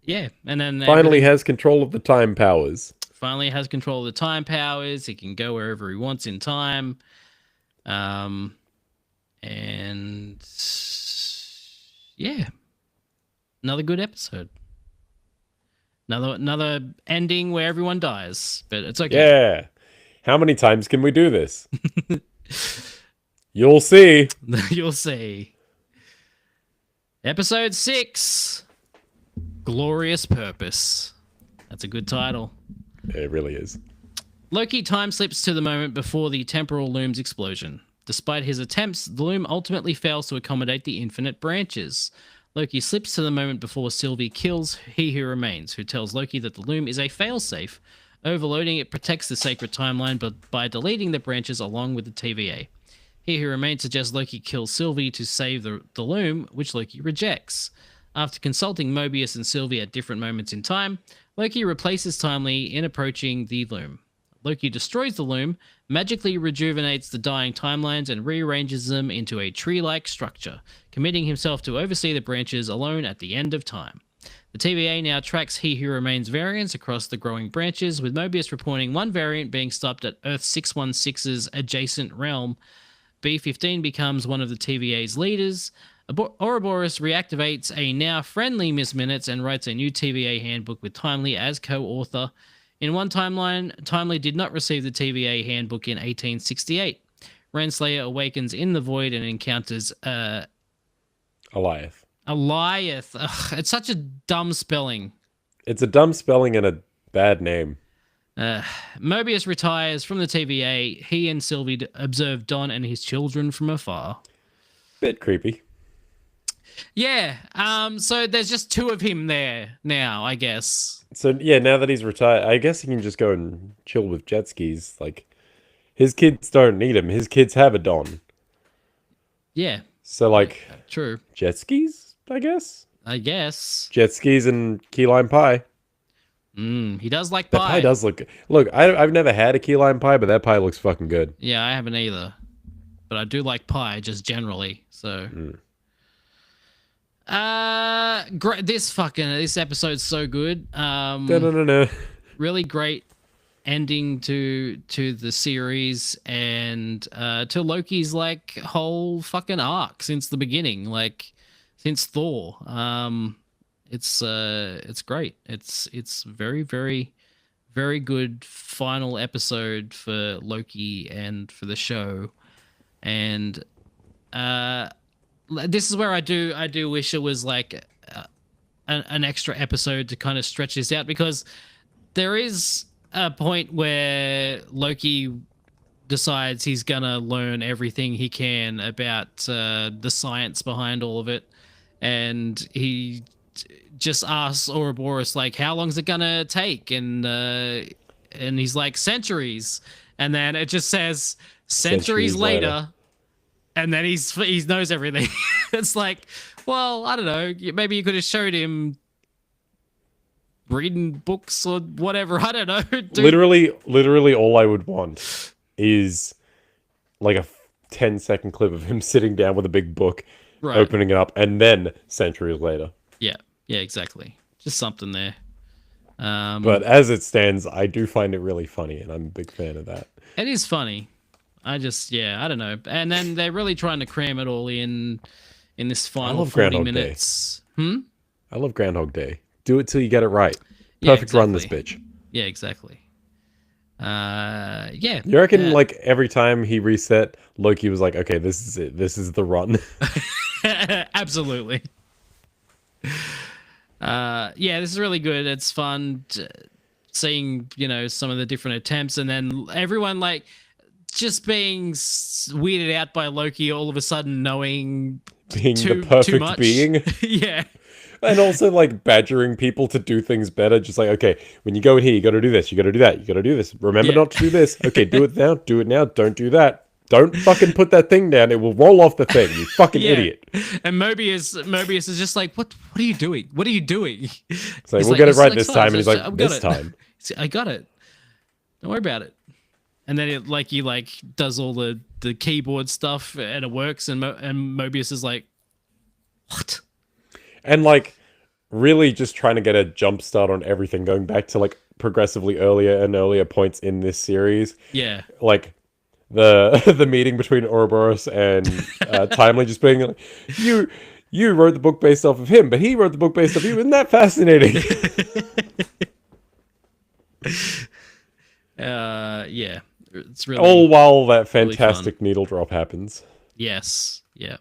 yeah, and then Finally has control of the time powers. finally has control of the time powers. He can go wherever he wants in time. And yeah, another good episode. Another ending where everyone dies, but it's okay. Yeah. How many times can we do this? You'll see. You'll see. Episode 6, Glorious Purpose. That's a good title. It really is. Loki time slips to the moment before the temporal loom's explosion. Despite his attempts, the loom ultimately fails to accommodate the infinite branches. Loki slips to the moment before Sylvie kills He Who Remains, who tells Loki that the loom is a failsafe. Overloading it protects the sacred timeline, but by deleting the branches along with the TVA. He Who Remains suggests Loki kills Sylvie to save the loom, which Loki rejects. After consulting Mobius and Sylvie at different moments in time, Loki replaces Timely in approaching the loom. Loki destroys the loom, magically rejuvenates the dying timelines, and rearranges them into a tree-like structure, committing himself to oversee the branches alone at the end of time. The TVA now tracks He Who Remains variants across the growing branches, with Mobius reporting one variant being stopped at Earth 616's adjacent realm. B-15 becomes one of the TVA's leaders. Ouroboros reactivates a now friendly Miss Minutes and writes a new TVA handbook with Timely as co-author. In one timeline, Timely did not receive the TVA handbook in 1868. Renslayer awakens in the void and encounters Eliath. Ugh, it's such a dumb spelling. It's a dumb spelling and a bad name. Mobius retires from the TVA. He and Sylvie observe Don and his children from afar. Bit creepy. Yeah. So there's just two of him there now, I guess. So yeah, now that he's retired, I guess he can just go and chill with jet skis. Like his kids don't need him. His kids have a Don. Yeah. So like, True. jet skis, I guess. I guess. Jet skis and key lime pie. He does like That pie. pie does look. Look, I've never had a key lime pie, but that pie looks fucking good. Yeah, I haven't either, but I do like pie just generally. So, great. This episode's so good. No. Really great ending to the series and to Loki's like whole fucking arc since the beginning, like since Thor. It's great. It's very, very, very good final episode for Loki and for the show. And this is where I do wish it was like an extra episode to kind of stretch this out, because there is a point where Loki decides he's gonna learn everything he can about the science behind all of it, and he just asks Ouroboros like, how long's it gonna take? And he's like, centuries. And then it just says centuries later. And then he knows everything. It's like, well, I don't know, maybe you could have showed him reading books or whatever. I don't know, dude. Literally all I would want is like a 10-second clip of him sitting down with a big book, Right. opening it up, and then centuries later. Yeah, exactly. Just something there. But as it stands, I do find it really funny, and I'm a big fan of that. It is funny. I don't know. And then they're really trying to cram it all in this final 40 minutes. I love Groundhog Day. Do it till you get it right. Yeah, Perfect run, this bitch. Yeah, exactly. Yeah. You reckon, like, every time he reset, Loki was like, okay, this is it. This is the run. Absolutely. Yeah, this is really good. It's fun seeing, some of the different attempts, and then everyone, like, just being weirded out by Loki all of a sudden knowing Being too the perfect much. being. Yeah. And also, like, badgering people to do things better. Just like, okay, when you go in here, you got to do this. You got to do that. You got to do this. Remember not to do this. Okay, do it now. Do it now. Don't do that. Don't fucking put that thing down. It will roll off the thing. You fucking idiot. And Mobius is just like, what are you doing? What are you doing? So we'll get it right this time. And he's like, this time. I got it. Don't worry about it. And then he does all the keyboard stuff and it works. And Mobius is like, what? And like really just trying to get a jump start on everything, going back to like progressively earlier and earlier points in this series. Yeah. Like the meeting between Ouroboros and Timely just being like, you wrote the book based off of him, but he wrote the book based off you. Isn't that fascinating? Yeah. It's really all while that fantastic really needle drop happens. Yes. Yeah.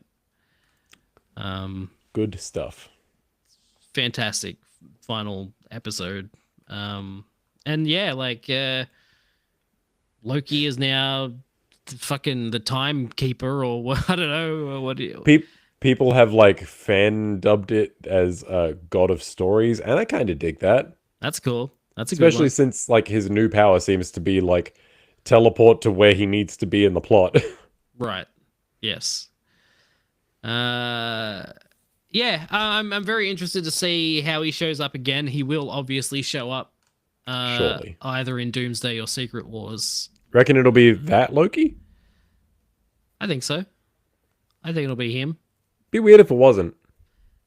Good stuff. Fantastic final episode. And yeah, like Loki is now fucking the timekeeper, or what? I don't know. Or what? People have like fan dubbed it as God of Stories, and I kind of dig that. That's cool. That's a especially good one. Since like his new power seems to be like teleport to where he needs to be in the plot. Right. Yes. Yeah, I'm very interested to see how he shows up again. He will obviously show up surely, either in Doomsday or Secret Wars. Reckon it'll be that Loki? I think so. I think it'll be him. Be weird if it wasn't.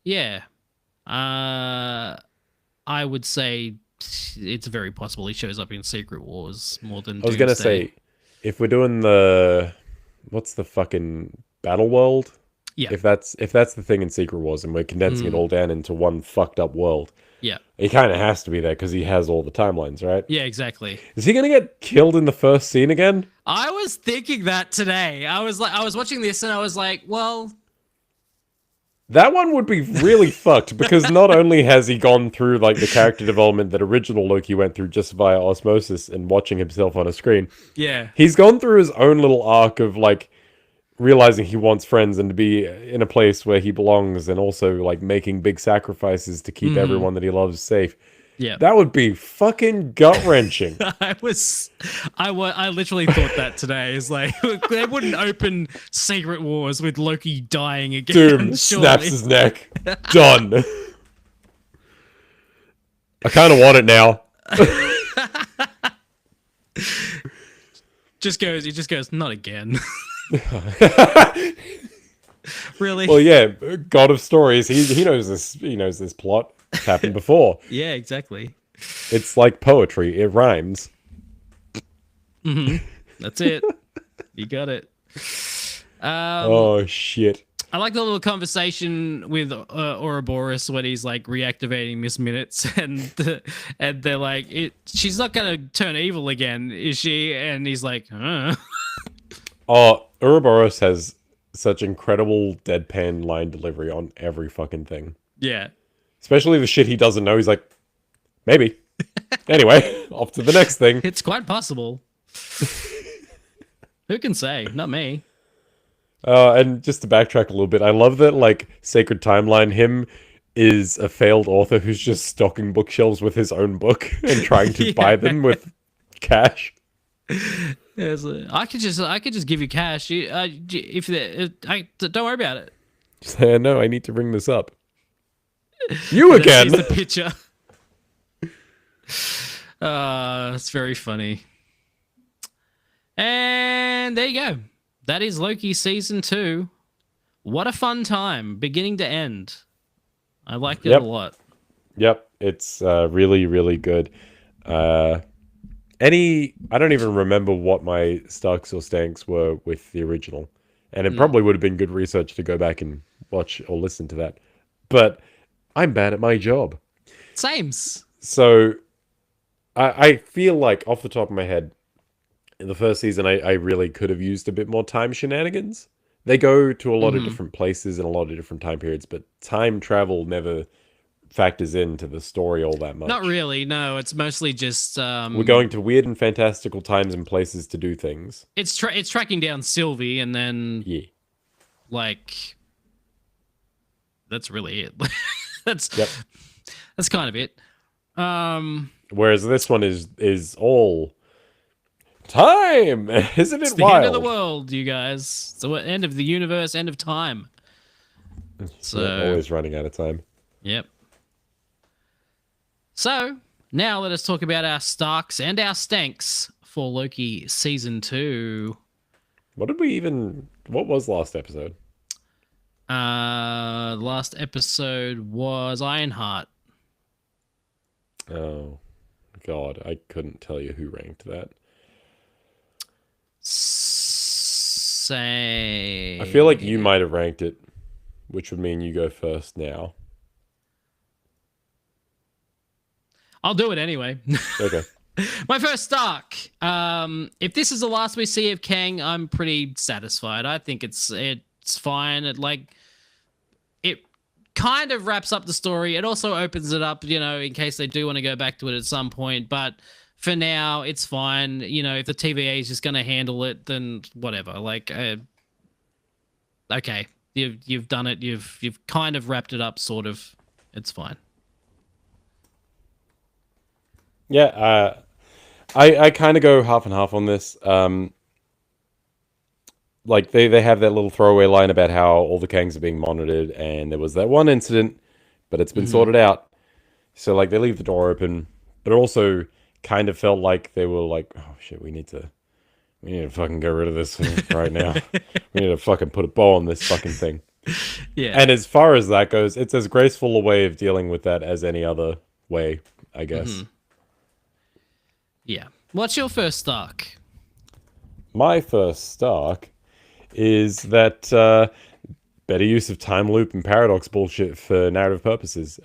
Yeah. I would say it's very possible he shows up in Secret Wars more than I was going to say, if we're doing the... What's the fucking Battle World? Yeah. If that's the thing in Secret Wars and we're condensing it all down into one fucked up world. Yeah. He kind of has to be there because he has all the timelines, right? Yeah, exactly. Is he going to get killed in the first scene again? I was thinking that today. I was watching this and I was like, well... That one would be really fucked because not only has he gone through like the character development that original Loki went through just via osmosis and watching himself on a screen. Yeah. He's gone through his own little arc of like realizing he wants friends and to be in a place where he belongs, and also like making big sacrifices to keep everyone that he loves safe. Yeah, That would be fucking gut wrenching. I literally thought that today. Is like they wouldn't open Secret Wars with Loki dying again. Doom snaps his neck. Done. I kind of want it now. He just goes, not again. Really? Well, yeah, God of Stories. He knows this. He knows this plot. It's happened before. Yeah, exactly. It's like poetry. It rhymes. That's it. You got it. Oh shit. I like the little conversation with Ouroboros when he's like reactivating Miss Minutes, and they're like, she's not gonna turn evil again, is she? And he's like, Oh, Ouroboros has such incredible deadpan line delivery on every fucking thing. Yeah. Especially the shit he doesn't know. He's like, maybe. Anyway, off to the next thing. It's quite possible. Who can say? Not me. And just to backtrack a little bit, I love that, like, Sacred Timeline, him is a failed author who's just stocking bookshelves with his own book and trying to buy them with cash. I could just give you cash. Don't worry about it. Say, no, I need to bring this up. You again. Here's the picture. It's very funny. And there you go. That is Loki season 2. What a fun time, beginning to end. I liked it a lot. Yep, it's really, really good. I don't even remember what my Starks or Stanks were with the original. And it probably would have been good research to go back and watch or listen to that. But I'm bad at my job. Sames. So I feel like, off the top of my head, in the first season, I really could have used a bit more time shenanigans. They go to a lot of different places in a lot of different time periods, but time travel never factors into the story all that much. Not really, no. It's mostly just... we're going to weird and fantastical times and places to do things. It's tracking down Sylvie, and then... Yeah. Like... That's really it. That's kind of it. Whereas this one is all... time! Isn't it it's the wild? end of the world, you guys. So end of the universe, end of time. So We're always running out of time. Yep. So now let us talk about our Starks and our Stanks for Loki season 2. What was last episode? Last episode was Ironheart. Oh God, I couldn't tell you who ranked that. Say, I feel like you might have ranked it, which would mean you go first now. I'll do it anyway. Okay. My first Stark. If this is the last we see of Kang, I'm pretty satisfied. I think it's fine. It kind of wraps up the story. It also opens it up, in case they do want to go back to it at some point. But for now, it's fine. If the TVA is just going to handle it, then whatever. Okay, you've done it. You've kind of wrapped it up, sort of. It's fine. Yeah, I kind of go half and half on this. Like they have that little throwaway line about how all the Kangs are being monitored, and there was that one incident, but it's been sorted out. So like they leave the door open, but it also kind of felt like they were like, oh shit, we need to fucking get rid of this right now. We need to fucking put a bow on this fucking thing. Yeah. And as far as that goes, it's as graceful a way of dealing with that as any other way, I guess. Yeah. What's your first Stark? My first Stark is that better use of time loop and paradox bullshit for narrative purposes.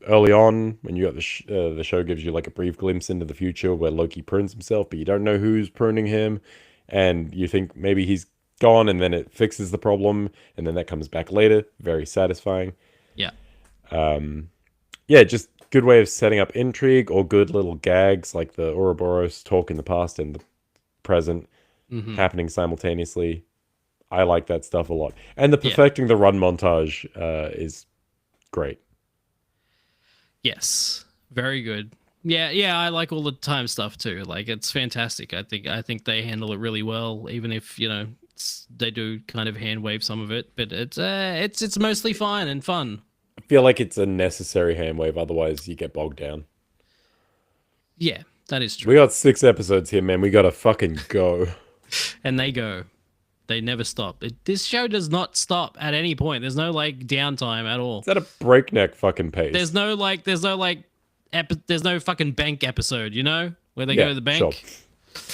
Early on, when you got the show gives you like a brief glimpse into the future where Loki prunes himself, but you don't know who's pruning him, and you think maybe he's gone, and then it fixes the problem, and then that comes back later. Very satisfying. Yeah. Yeah, just good way of setting up intrigue, or good little gags like the Ouroboros talk in the past and the present happening simultaneously. I like that stuff a lot. And the perfecting the run montage is great. Yes, very good. Yeah, I like all the time stuff too. Like, it's fantastic. I think they handle it really well, even if they do kind of hand wave some of it, but it's mostly fine and fun. I feel like it's a necessary hand wave, otherwise you get bogged down. Yeah, that is true. We got 6 episodes here, man. We gotta fucking go. And they go. They never stop. This show does not stop at any point. There's no downtime at all. It's at a breakneck fucking pace. There's no fucking bank episode, where they go to the bank. Sure.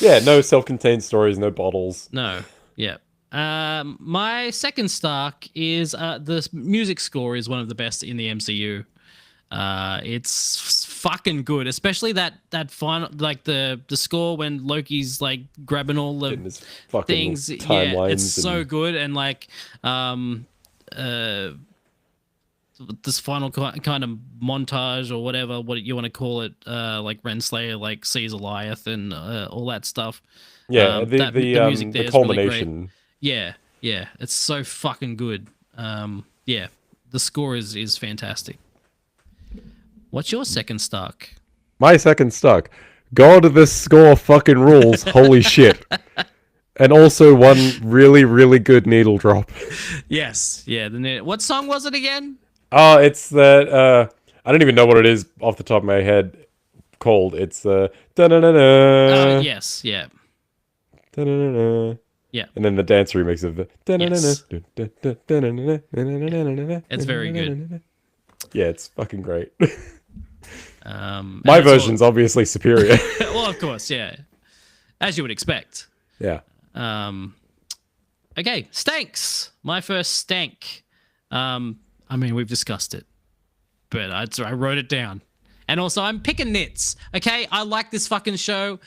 Yeah, no self-contained stories, no bottles. No. Yeah. My second Stark is the music score is one of the best in the MCU. It's fucking good, especially that final, the score when Loki's grabbing all the things. Yeah, it's so good, and this final kind of montage or whatever what you want to call it, Renslayer sees Goliath and all that stuff. Yeah, the music there, the culmination. Really yeah, it's so fucking good. Yeah, the score is fantastic. What's your second Stark? My second Stark. God, this score fucking rules. Holy shit. And also one really, really good needle drop. Yes. Yeah. What song was it again? Oh, it's that, I don't even know what it is off the top of my head called. It's the da-na-na-na. Oh, yes. Yeah. Da-na-na-na. Yeah. And then the dance remix of the yes. It's very good. Yeah, it's fucking great. My version's obviously superior. Well, of course, yeah. As you would expect. Yeah. Okay, Stanks. My first Stank. We've discussed it, but I wrote it down. And also, I'm picking nits. Okay, I like this fucking show.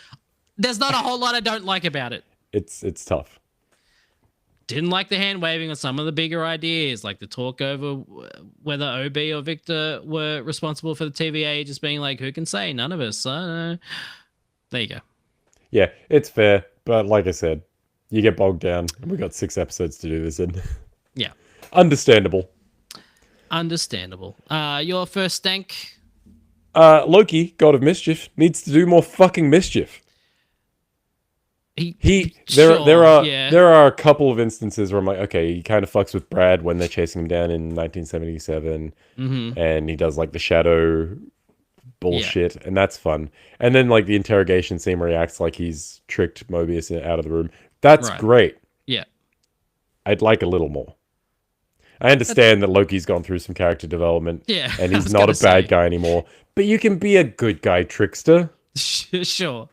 There's not a whole lot I don't like about it. It's tough. Didn't like the hand waving on some of the bigger ideas, like the talk over whether OB or Victor were responsible for the TVA just being like, who can say? None of us. There you go. Yeah, it's fair. But like I said, you get bogged down. And we got 6 episodes to do this in. Yeah. Understandable. Your first Stank? Loki, God of Mischief, needs to do more fucking mischief. There are a couple of instances where I'm like, okay, he kind of fucks with Brad when they're chasing him down in 1977, and he does the shadow bullshit, and that's fun. And then the interrogation scene where he acts like he's tricked Mobius out of the room. That's great. Yeah, I'd like a little more. I understand that Loki's gone through some character development, and he's not a bad guy anymore. But you can be a good guy trickster. Sure.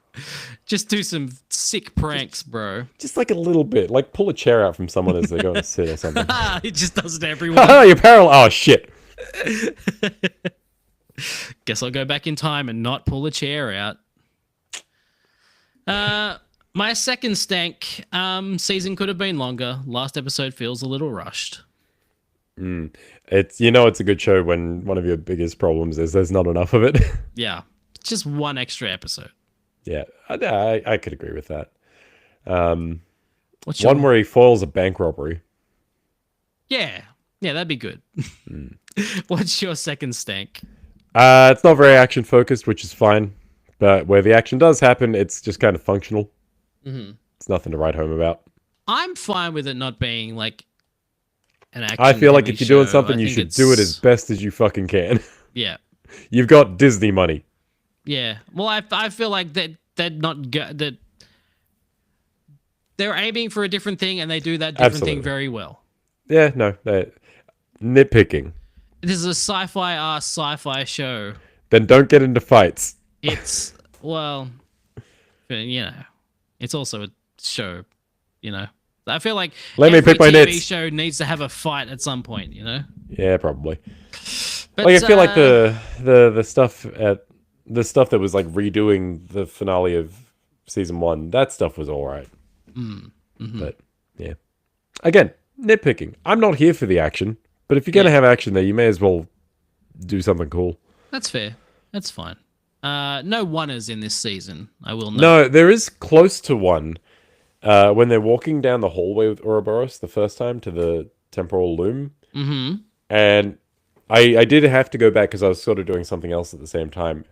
Just do some sick pranks, bro. Just a little bit. Pull a chair out from someone as they go to sit or something. He just does it to everyone. You're parallel. Oh, shit. Guess I'll go back in time and not pull a chair out. My second Stank. Season could have been longer. Last episode feels a little rushed. It's a good show when one of your biggest problems is there's not enough of it. Yeah. Just one extra episode. Yeah, I could agree with that. One where he foils a bank robbery. Yeah, that'd be good. What's your second Stank? It's not very action focused, which is fine. But where the action does happen, it's just kind of functional. It's nothing to write home about. I'm fine with it not being an action. I feel like if you're doing something, you should do it as best as you fucking can. Yeah. You've got Disney money. Yeah. Well, I feel like they're not that they're aiming for a different thing, and they do that different thing very well. Yeah. No. Nitpicking. This is a sci-fi show. Then don't get into fights. It's it's also a show. I feel like every TV show needs to have a fight at some point. Yeah, probably. But, I feel like the stuff that was redoing the finale of season 1, that stuff was all right. But yeah, again, nitpicking. I'm not here for the action, but if you're gonna have action there, you may as well do something cool. That's fair. That's fine. No oneers in this season. I will know. No, there is close to one. When they're walking down the hallway with Ouroboros the first time to the temporal loom, and I did have to go back because I was sort of doing something else at the same time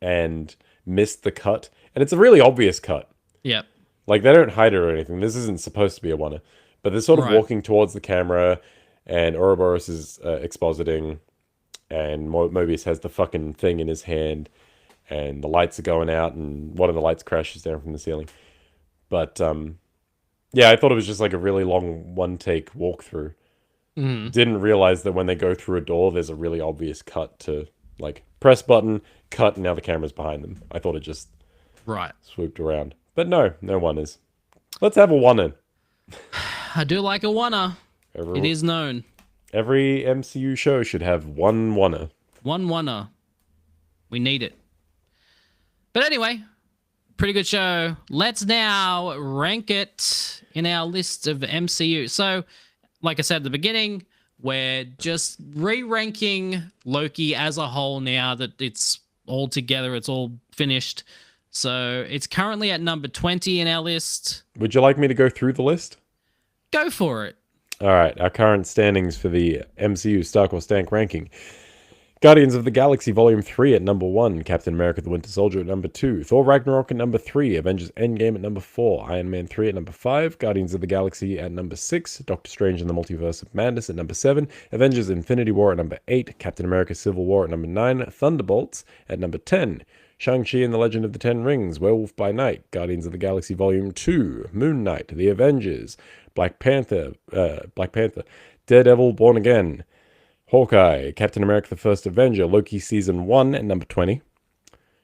and missed the cut. And it's a really obvious cut. Yep. Like, they don't hide it or anything. This isn't supposed to be a one. But they're sort of Right. walking towards the camera, and Ouroboros is expositing, and Mobius has the fucking thing in his hand, and the lights are going out, and one of the lights crashes down from the ceiling. But, yeah, I thought it was just like a really long one-take walkthrough. Didn't realize that when they go through a door, there's a really obvious cut to, like, press button, cut, and now the camera's behind them. I thought it just Right. swooped around. But no one-ers. Let's have a one-in. I do like a oneer. It is known. Every MCU show should have one one-er. One oneer. We need it. But anyway, pretty good show. Let's now rank it in our list of MCU. So, like I said at the beginning, we're just re-ranking Loki as a whole now that it's all together, it's all finished. So it's currently at number 20 in our list. Would you like me to go through the list? Go for it. All right, our current standings for the MCU Stark or Stank ranking. Guardians of the Galaxy Volume 3 at number 1, Captain America the Winter Soldier at number 2, Thor Ragnarok at number 3, Avengers Endgame at number 4, Iron Man 3 at number 5, Guardians of the Galaxy at number 6, Doctor Strange and the Multiverse of Madness at number 7, Avengers Infinity War at number 8, Captain America Civil War at number 9, Thunderbolts at number 10, Shang-Chi and the Legend of the Ten Rings, Werewolf by Night, Guardians of the Galaxy Volume 2, Moon Knight, The Avengers, Black Panther, Daredevil Born Again, Hawkeye, Captain America the First Avenger, Loki Season 1 at number 20,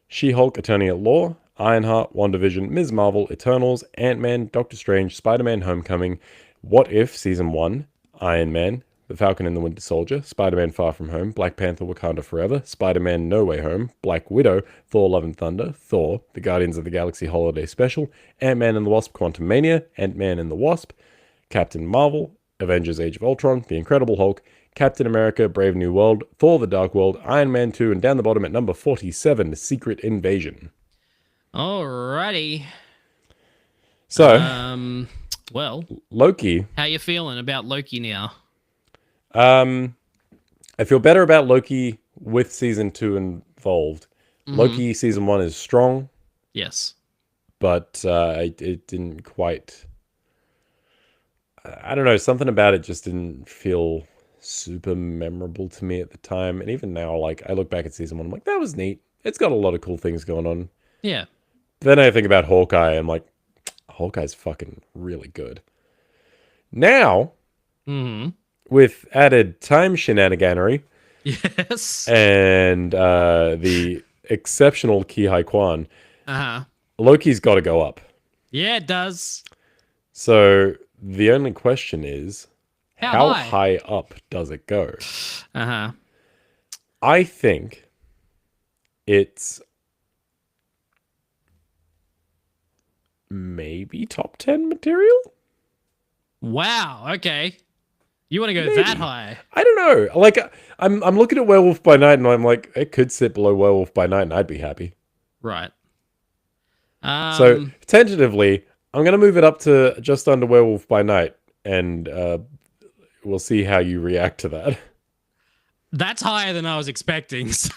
She-Hulk Attorney at Law, Ironheart, WandaVision, Ms. Marvel, Eternals, Ant-Man, Doctor Strange, Spider-Man Homecoming, What If Season 1, Iron Man, The Falcon and the Winter Soldier, Spider-Man Far From Home, Black Panther Wakanda Forever, Spider-Man No Way Home, Black Widow, Thor Love and Thunder, Thor, The Guardians of the Galaxy Holiday Special, Ant-Man and the Wasp Quantumania, Ant-Man and the Wasp, Captain Marvel, Avengers Age of Ultron, The Incredible Hulk, Captain America, Brave New World, Thor the Dark World, Iron Man 2, and down the bottom at number 47, Secret Invasion. Alrighty. So, well, Loki. how you feeling about Loki now? I feel better about Loki with Season 2 involved. Loki Season 1 is strong. Yes. But it didn't quite... I don't know, something about it just didn't feel super memorable to me at the time. And even now, like, I look back at Season 1, I'm like, that was neat. It's got a lot of cool things going on. Yeah. Then I think about Hawkeye, and I'm like, Hawkeye's fucking really good. Now, with added time shenaniganery, yes, and the exceptional Ki-Hai Kwan, Loki's got to go up. Yeah, it does. So the only question is, how high? high up does it go? I think it's maybe top 10 material. Wow. Okay. You want to go Maybe. that high? I don't know. Like, I'm looking at Werewolf by Night, and I'm like, it could sit below Werewolf by Night, and I'd be happy. Right. So tentatively, I'm gonna move it up to just under Werewolf by Night, and we'll see how you react to that. That's higher than I was expecting. So,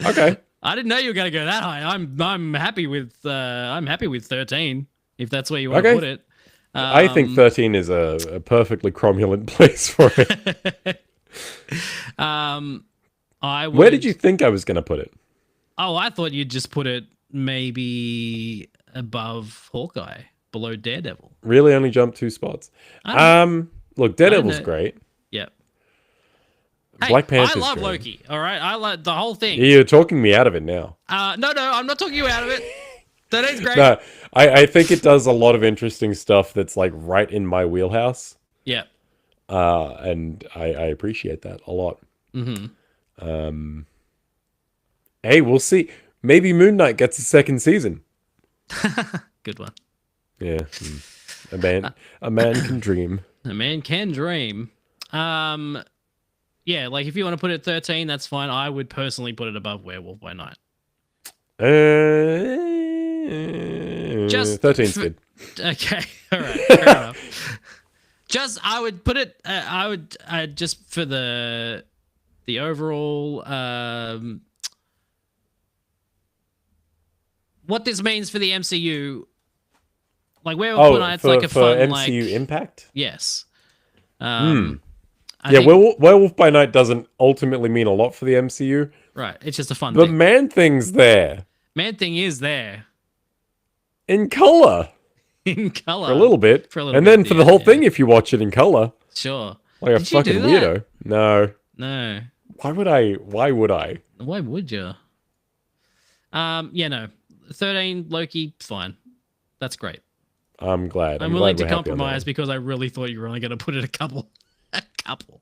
okay. I didn't know you were going to go that high. I'm happy with 13 if that's where you want to put it. I think 13 is a perfectly cromulent place for it. Where did you think I was going to put it? Oh, I thought you'd just put it maybe above Hawkeye, below Daredevil. Really only jumped 2 spots. Look, Daredevil's great. Yep. Black Panther's I love great. Loki. All right, I like the whole thing. You're talking me out of it now. No, I'm not talking you out of it. That is great. No, I think it does a lot of interesting stuff that's like right in my wheelhouse. Yeah. And I appreciate that a lot. Hey, we'll see. Maybe Moon Knight gets a second season. Good one. Yeah. A man can dream. A man can dream. Yeah, like if you want to put it 13, that's fine. I would personally put it above Werewolf by Night. Just 13's good. Okay, all right, fair enough. Just I would put it. I would just for the overall what this means for the MCU. Like Werewolf by Night's like a for fun MCU impact. Yes. Yeah, think- Werewolf by Night doesn't ultimately mean a lot for the MCU. Right, it's just a fun The thing. Man-Thing's there Man Thing is there in color in color for a little bit, For a little and bit, then for the yeah, whole yeah. thing if you watch it in color, Sure. like a Did you fucking do that? weirdo. No, No. why would I? Why would I? Why would you? Yeah, no. 13 Loki, fine. That's great. I'm glad. I'm glad willing to we're happy on that compromise one. because I really thought you were only going to put it a couple. A couple.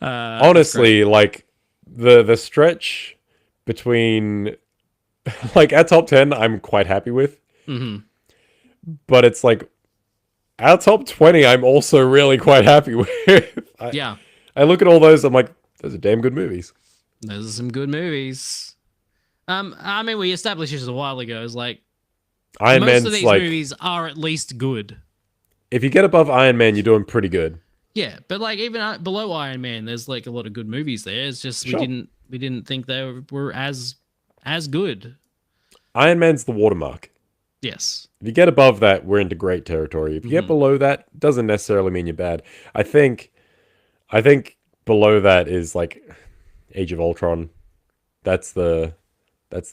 Honestly, like the stretch between like our top 10 I'm quite happy with. Mm-hmm. But it's like our top 20 I'm also really quite happy with. Yeah. I look at all those, I'm like, those are damn good movies. Those are some good movies. I mean, we established this a while ago. It's like Iron most Man's of these like, movies are at least good. if you get above Iron Man, you're doing pretty good. Yeah, but like even below Iron Man, there's like a lot of good movies there. It's just Sure. we didn't think they were as good. Iron Man's the watermark. Yes. If you get above that, we're into great territory. If you get below that, doesn't necessarily mean you're bad. I think below that is like Age of Ultron. That's the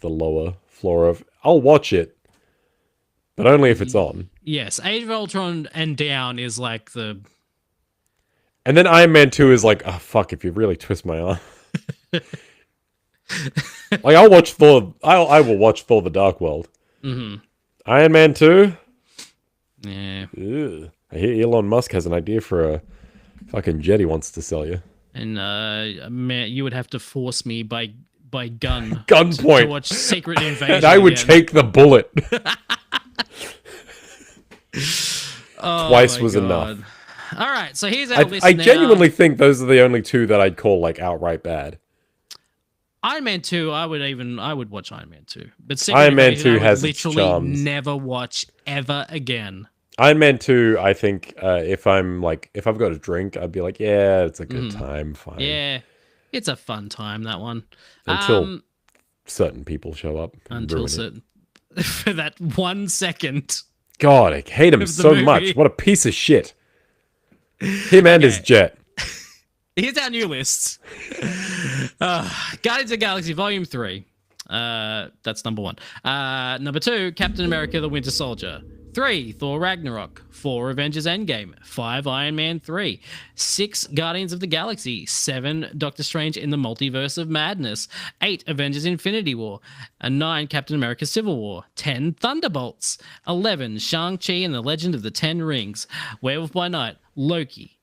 lower floor of. I'll watch it, but only if it's on. Yes, Age of Ultron and down is like the. And then Iron Man 2 is like, oh fuck! If you really twist my arm, like I'll watch Thor. I will watch Thor: The Dark World. Mm-hmm. Iron Man 2. Yeah, Ugh. I hear Elon Musk has an idea for a fucking jet he wants to sell you. and man, you would have to force me by gun to Gunpoint. watch Secret Invasion. And I would again. take the bullet. Oh Twice my was God. enough. All right, so here's our list I now. genuinely think those are the only two that I'd call like outright bad. Iron Man 2, I would watch Iron Man 2. But Secret Iron Man Invasion, 2 I would has its literally charms. never watch ever again. Iron Man 2, I think if I've got a drink, I'd be like, yeah, it's a good time, fine. Yeah, it's a fun time, that one. Until certain people show up. and Until ruin it. certain for that 1 second. God, I hate him of the so movie. much. What a piece of shit. Him and his jet. Here's our new list. Guardians of the Galaxy Volume 3. That's number 1. Number 2, Captain America the Winter Soldier. 3, Thor Ragnarok. 4, Avengers Endgame. 5, Iron Man 3. 6, Guardians of the Galaxy. 7, Doctor Strange in the Multiverse of Madness. 8, Avengers Infinity War. 9, Captain America Civil War. 10, Thunderbolts. 11, Shang-Chi and the Legend of the Ten Rings. Werewolf by Night. Loki.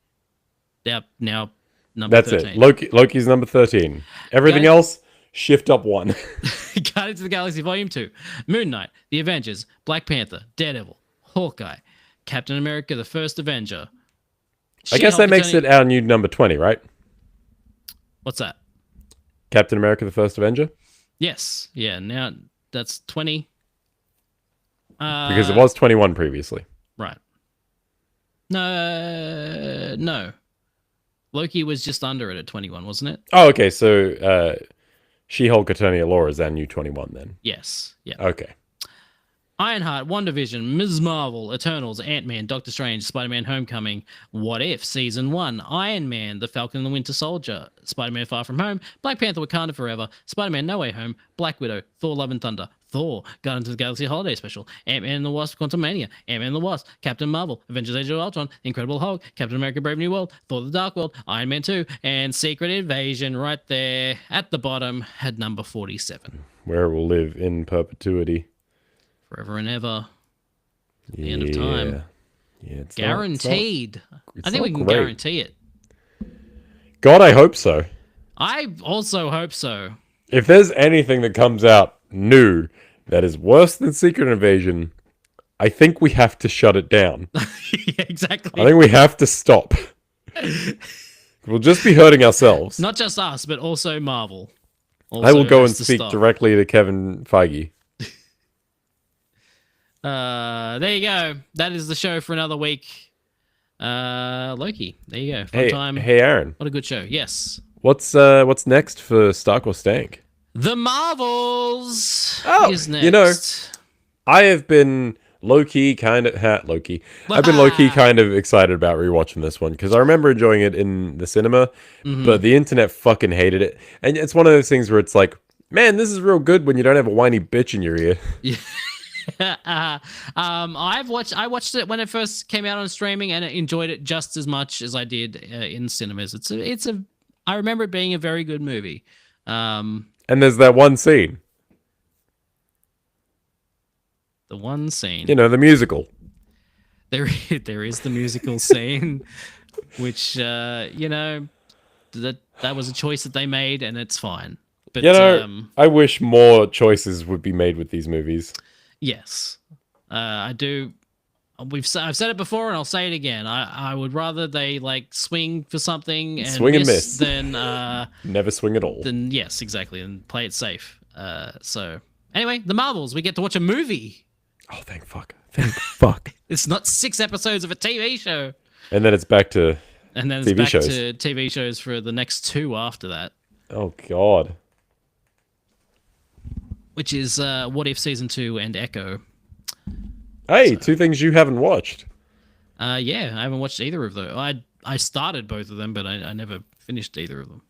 Now number That's 13. it. Loki's number 13. Everything else, shift up 1. Guardians of the Galaxy Volume 2, Moon Knight, The Avengers, Black Panther, Daredevil, Hawkeye, Captain America, The First Avenger. I guess that makes it our new number 20, right? What's that? Captain America, the First Avenger? Yes. Yeah, now that's 20. Because it was 21 previously. Right. No. Loki was just under it at 21, wasn't it? Oh, okay. So She-Hulk Eternia Law is our new 21 then. Yes. Yeah. Okay. Ironheart, WandaVision, Ms. Marvel, Eternals, Ant-Man, Doctor Strange, Spider-Man Homecoming, What If, Season 1, Iron Man, The Falcon and the Winter Soldier, Spider-Man Far From Home, Black Panther Wakanda Forever, Spider-Man No Way Home, Black Widow, Thor Love and Thunder, Thor, Guardians of the Galaxy Holiday Special, Ant-Man and the Wasp, Quantumania, Ant-Man and the Wasp, Captain Marvel, Avengers Age of Ultron, Incredible Hulk, Captain America Brave New World, Thor the Dark World, Iron Man 2, and Secret Invasion right there at the bottom at number 47. Where it will live in perpetuity. Forever and ever. The end of time. Yeah, it's Guaranteed. it's I think not we can great. guarantee it. God, I hope so. I also hope so. If there's anything that comes out new that is worse than Secret Invasion, I think we have to shut it down. Yeah, exactly. I think we have to stop. We'll just be hurting ourselves. Not just us, but also Marvel. I will Also go has and to speak stop. directly to Kevin Feige. There you go. That is the show for another week. Loki. There you go. Fun Hey, time. hey, Aaron. What a good show. Yes. What's next for Stark or Stank? The Marvels is next. You know, I have been low-key kind of... Loki. I've been low-key kind of excited about rewatching this one, because I remember enjoying it in the cinema, but the internet fucking hated it. And it's one of those things where it's like, man, this is real good when you don't have a whiny bitch in your ear. Yeah. I watched it when it first came out on streaming, and I enjoyed it just as much as I did in cinemas. I remember it being a very good movie. And there's that one scene. The one scene. You know, the musical. There is the musical scene, which you know, that was a choice that they made, and it's fine. But you know, I wish more choices would be made with these movies. Yes, I do. I've said it before, and I'll say it again. I would rather they like swing for something and swing and miss than never swing at all. Then yes, exactly, and play it safe. So anyway, the Marvels. We get to watch a movie. Oh, thank fuck! Thank fuck! It's not 6 episodes of a TV show. And then it's back to and then it's TV back shows. to TV shows for the next 2 after that. Oh God. Which is What If Season 2 and Echo. Hey, 2 things you haven't watched. Yeah, I haven't watched either of those. I started both of them, but I never finished either of them.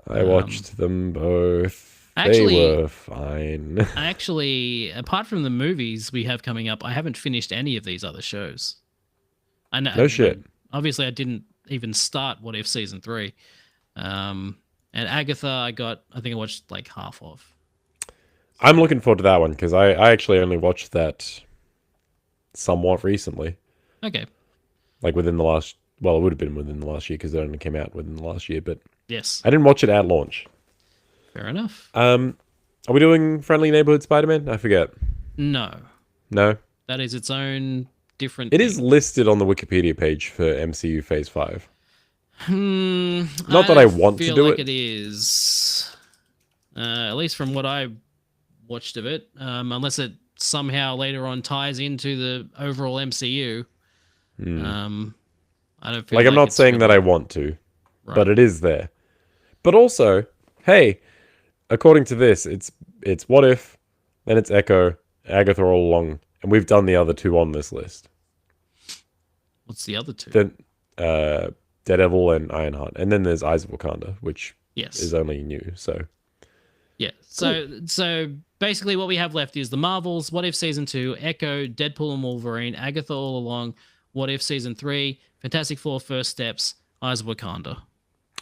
I watched them both. Actually, they were fine. Actually, apart from the movies we have coming up, I haven't finished any of these other shows. I know. No shit. Obviously, I didn't even start What If Season 3. And Agatha, I think I watched like half of. I'm looking forward to that one, because I actually only watched that somewhat recently. Okay. Like within the last... Well, it would have been within the last year, because it only came out within the last year, but... Yes. I didn't watch it at launch. Fair enough. Are we doing Friendly Neighborhood Spider-Man? I forget. No. No? That is its own different It thing. is listed on the Wikipedia page for MCU Phase 5. Not that I want to do like it. It is. At least from what I watched of it. Unless it somehow later on ties into the overall MCU. I don't feel like I'm not it's saying really... that I want to, Right. but it is there. But also, hey, according to this, it's What If, then it's Echo, Agatha all along, and we've done the other 2 on this list. What's the other 2? Then Daredevil and Ironheart, and then there's Eyes of Wakanda, which Yes. is only new. So Yeah. So basically what we have left is the Marvels, What If Season 2, Echo, Deadpool and Wolverine, Agatha All Along, What If Season 3, Fantastic Four First Steps, Eyes of Wakanda.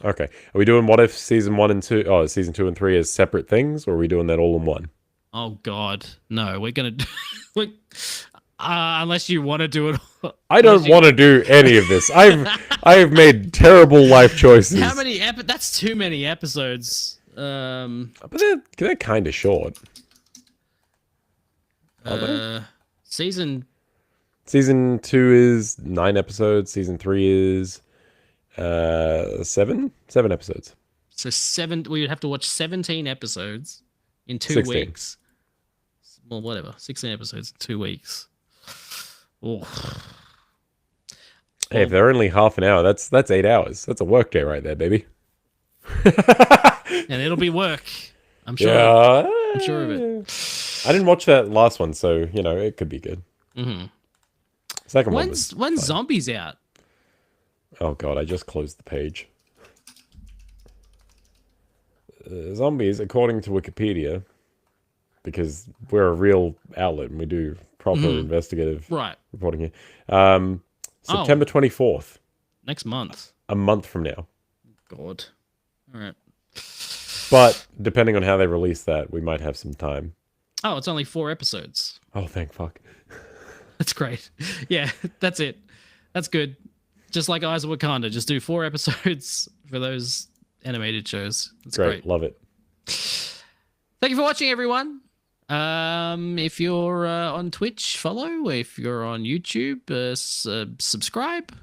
okay, are we doing What If Season 1 and 2? Oh, Season 2 and 3 as separate things, or are we doing that all in one? Oh God, no! We're gonna do unless you want to do it. I don't want to do any of this. I've made terrible life choices. How many? That's too many episodes. But they're kind of short. Season 2 is 9 episodes. Season 3 is 7 episodes. So 7. We would have to watch 17 episodes in 2 16. weeks. Well, whatever. 16 episodes in 2 weeks. Oh. Hey, if they're only half an hour, that's 8 hours. That's a work day right there, baby. And it'll be work. I'm sure. Yeah, I'm sure of it. I didn't watch that last one, so you know it could be good. Mm-hmm. Second one was When's fine. Zombies out? Oh god, I just closed the page. Zombies, according to Wikipedia, because we're a real outlet and we do proper investigative reporting here. September 24th. Next month. A month from now. God. All right. But depending on how they release that, we might have some time. Oh, it's only 4 episodes. Oh, thank fuck. That's great. Yeah, that's it. That's good. Just like Eyes of Wakanda, just do 4 episodes for those animated shows. That's great. Love it. Thank you for watching, everyone. If you're on Twitch, follow. If you're on YouTube, subscribe.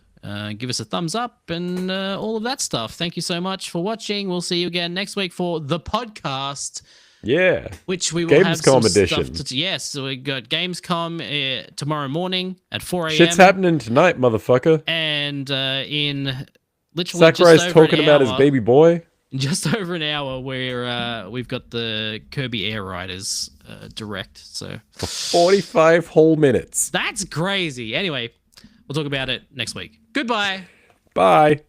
Give us a thumbs up and all of that stuff. Thank you so much for watching. We'll see you again next week for the podcast. Yeah. which we will have some Gamescom stuff edition. yes, so we got Gamescom tomorrow morning at 4 a.m. Shit's happening tonight, motherfucker. And in literally Sakurai's just over talking an about his hour- baby boy. in just over an hour, where we've got the Kirby Air Riders direct. So 45 whole minutes. that's crazy. Anyway, we'll talk about it next week. Goodbye. Bye.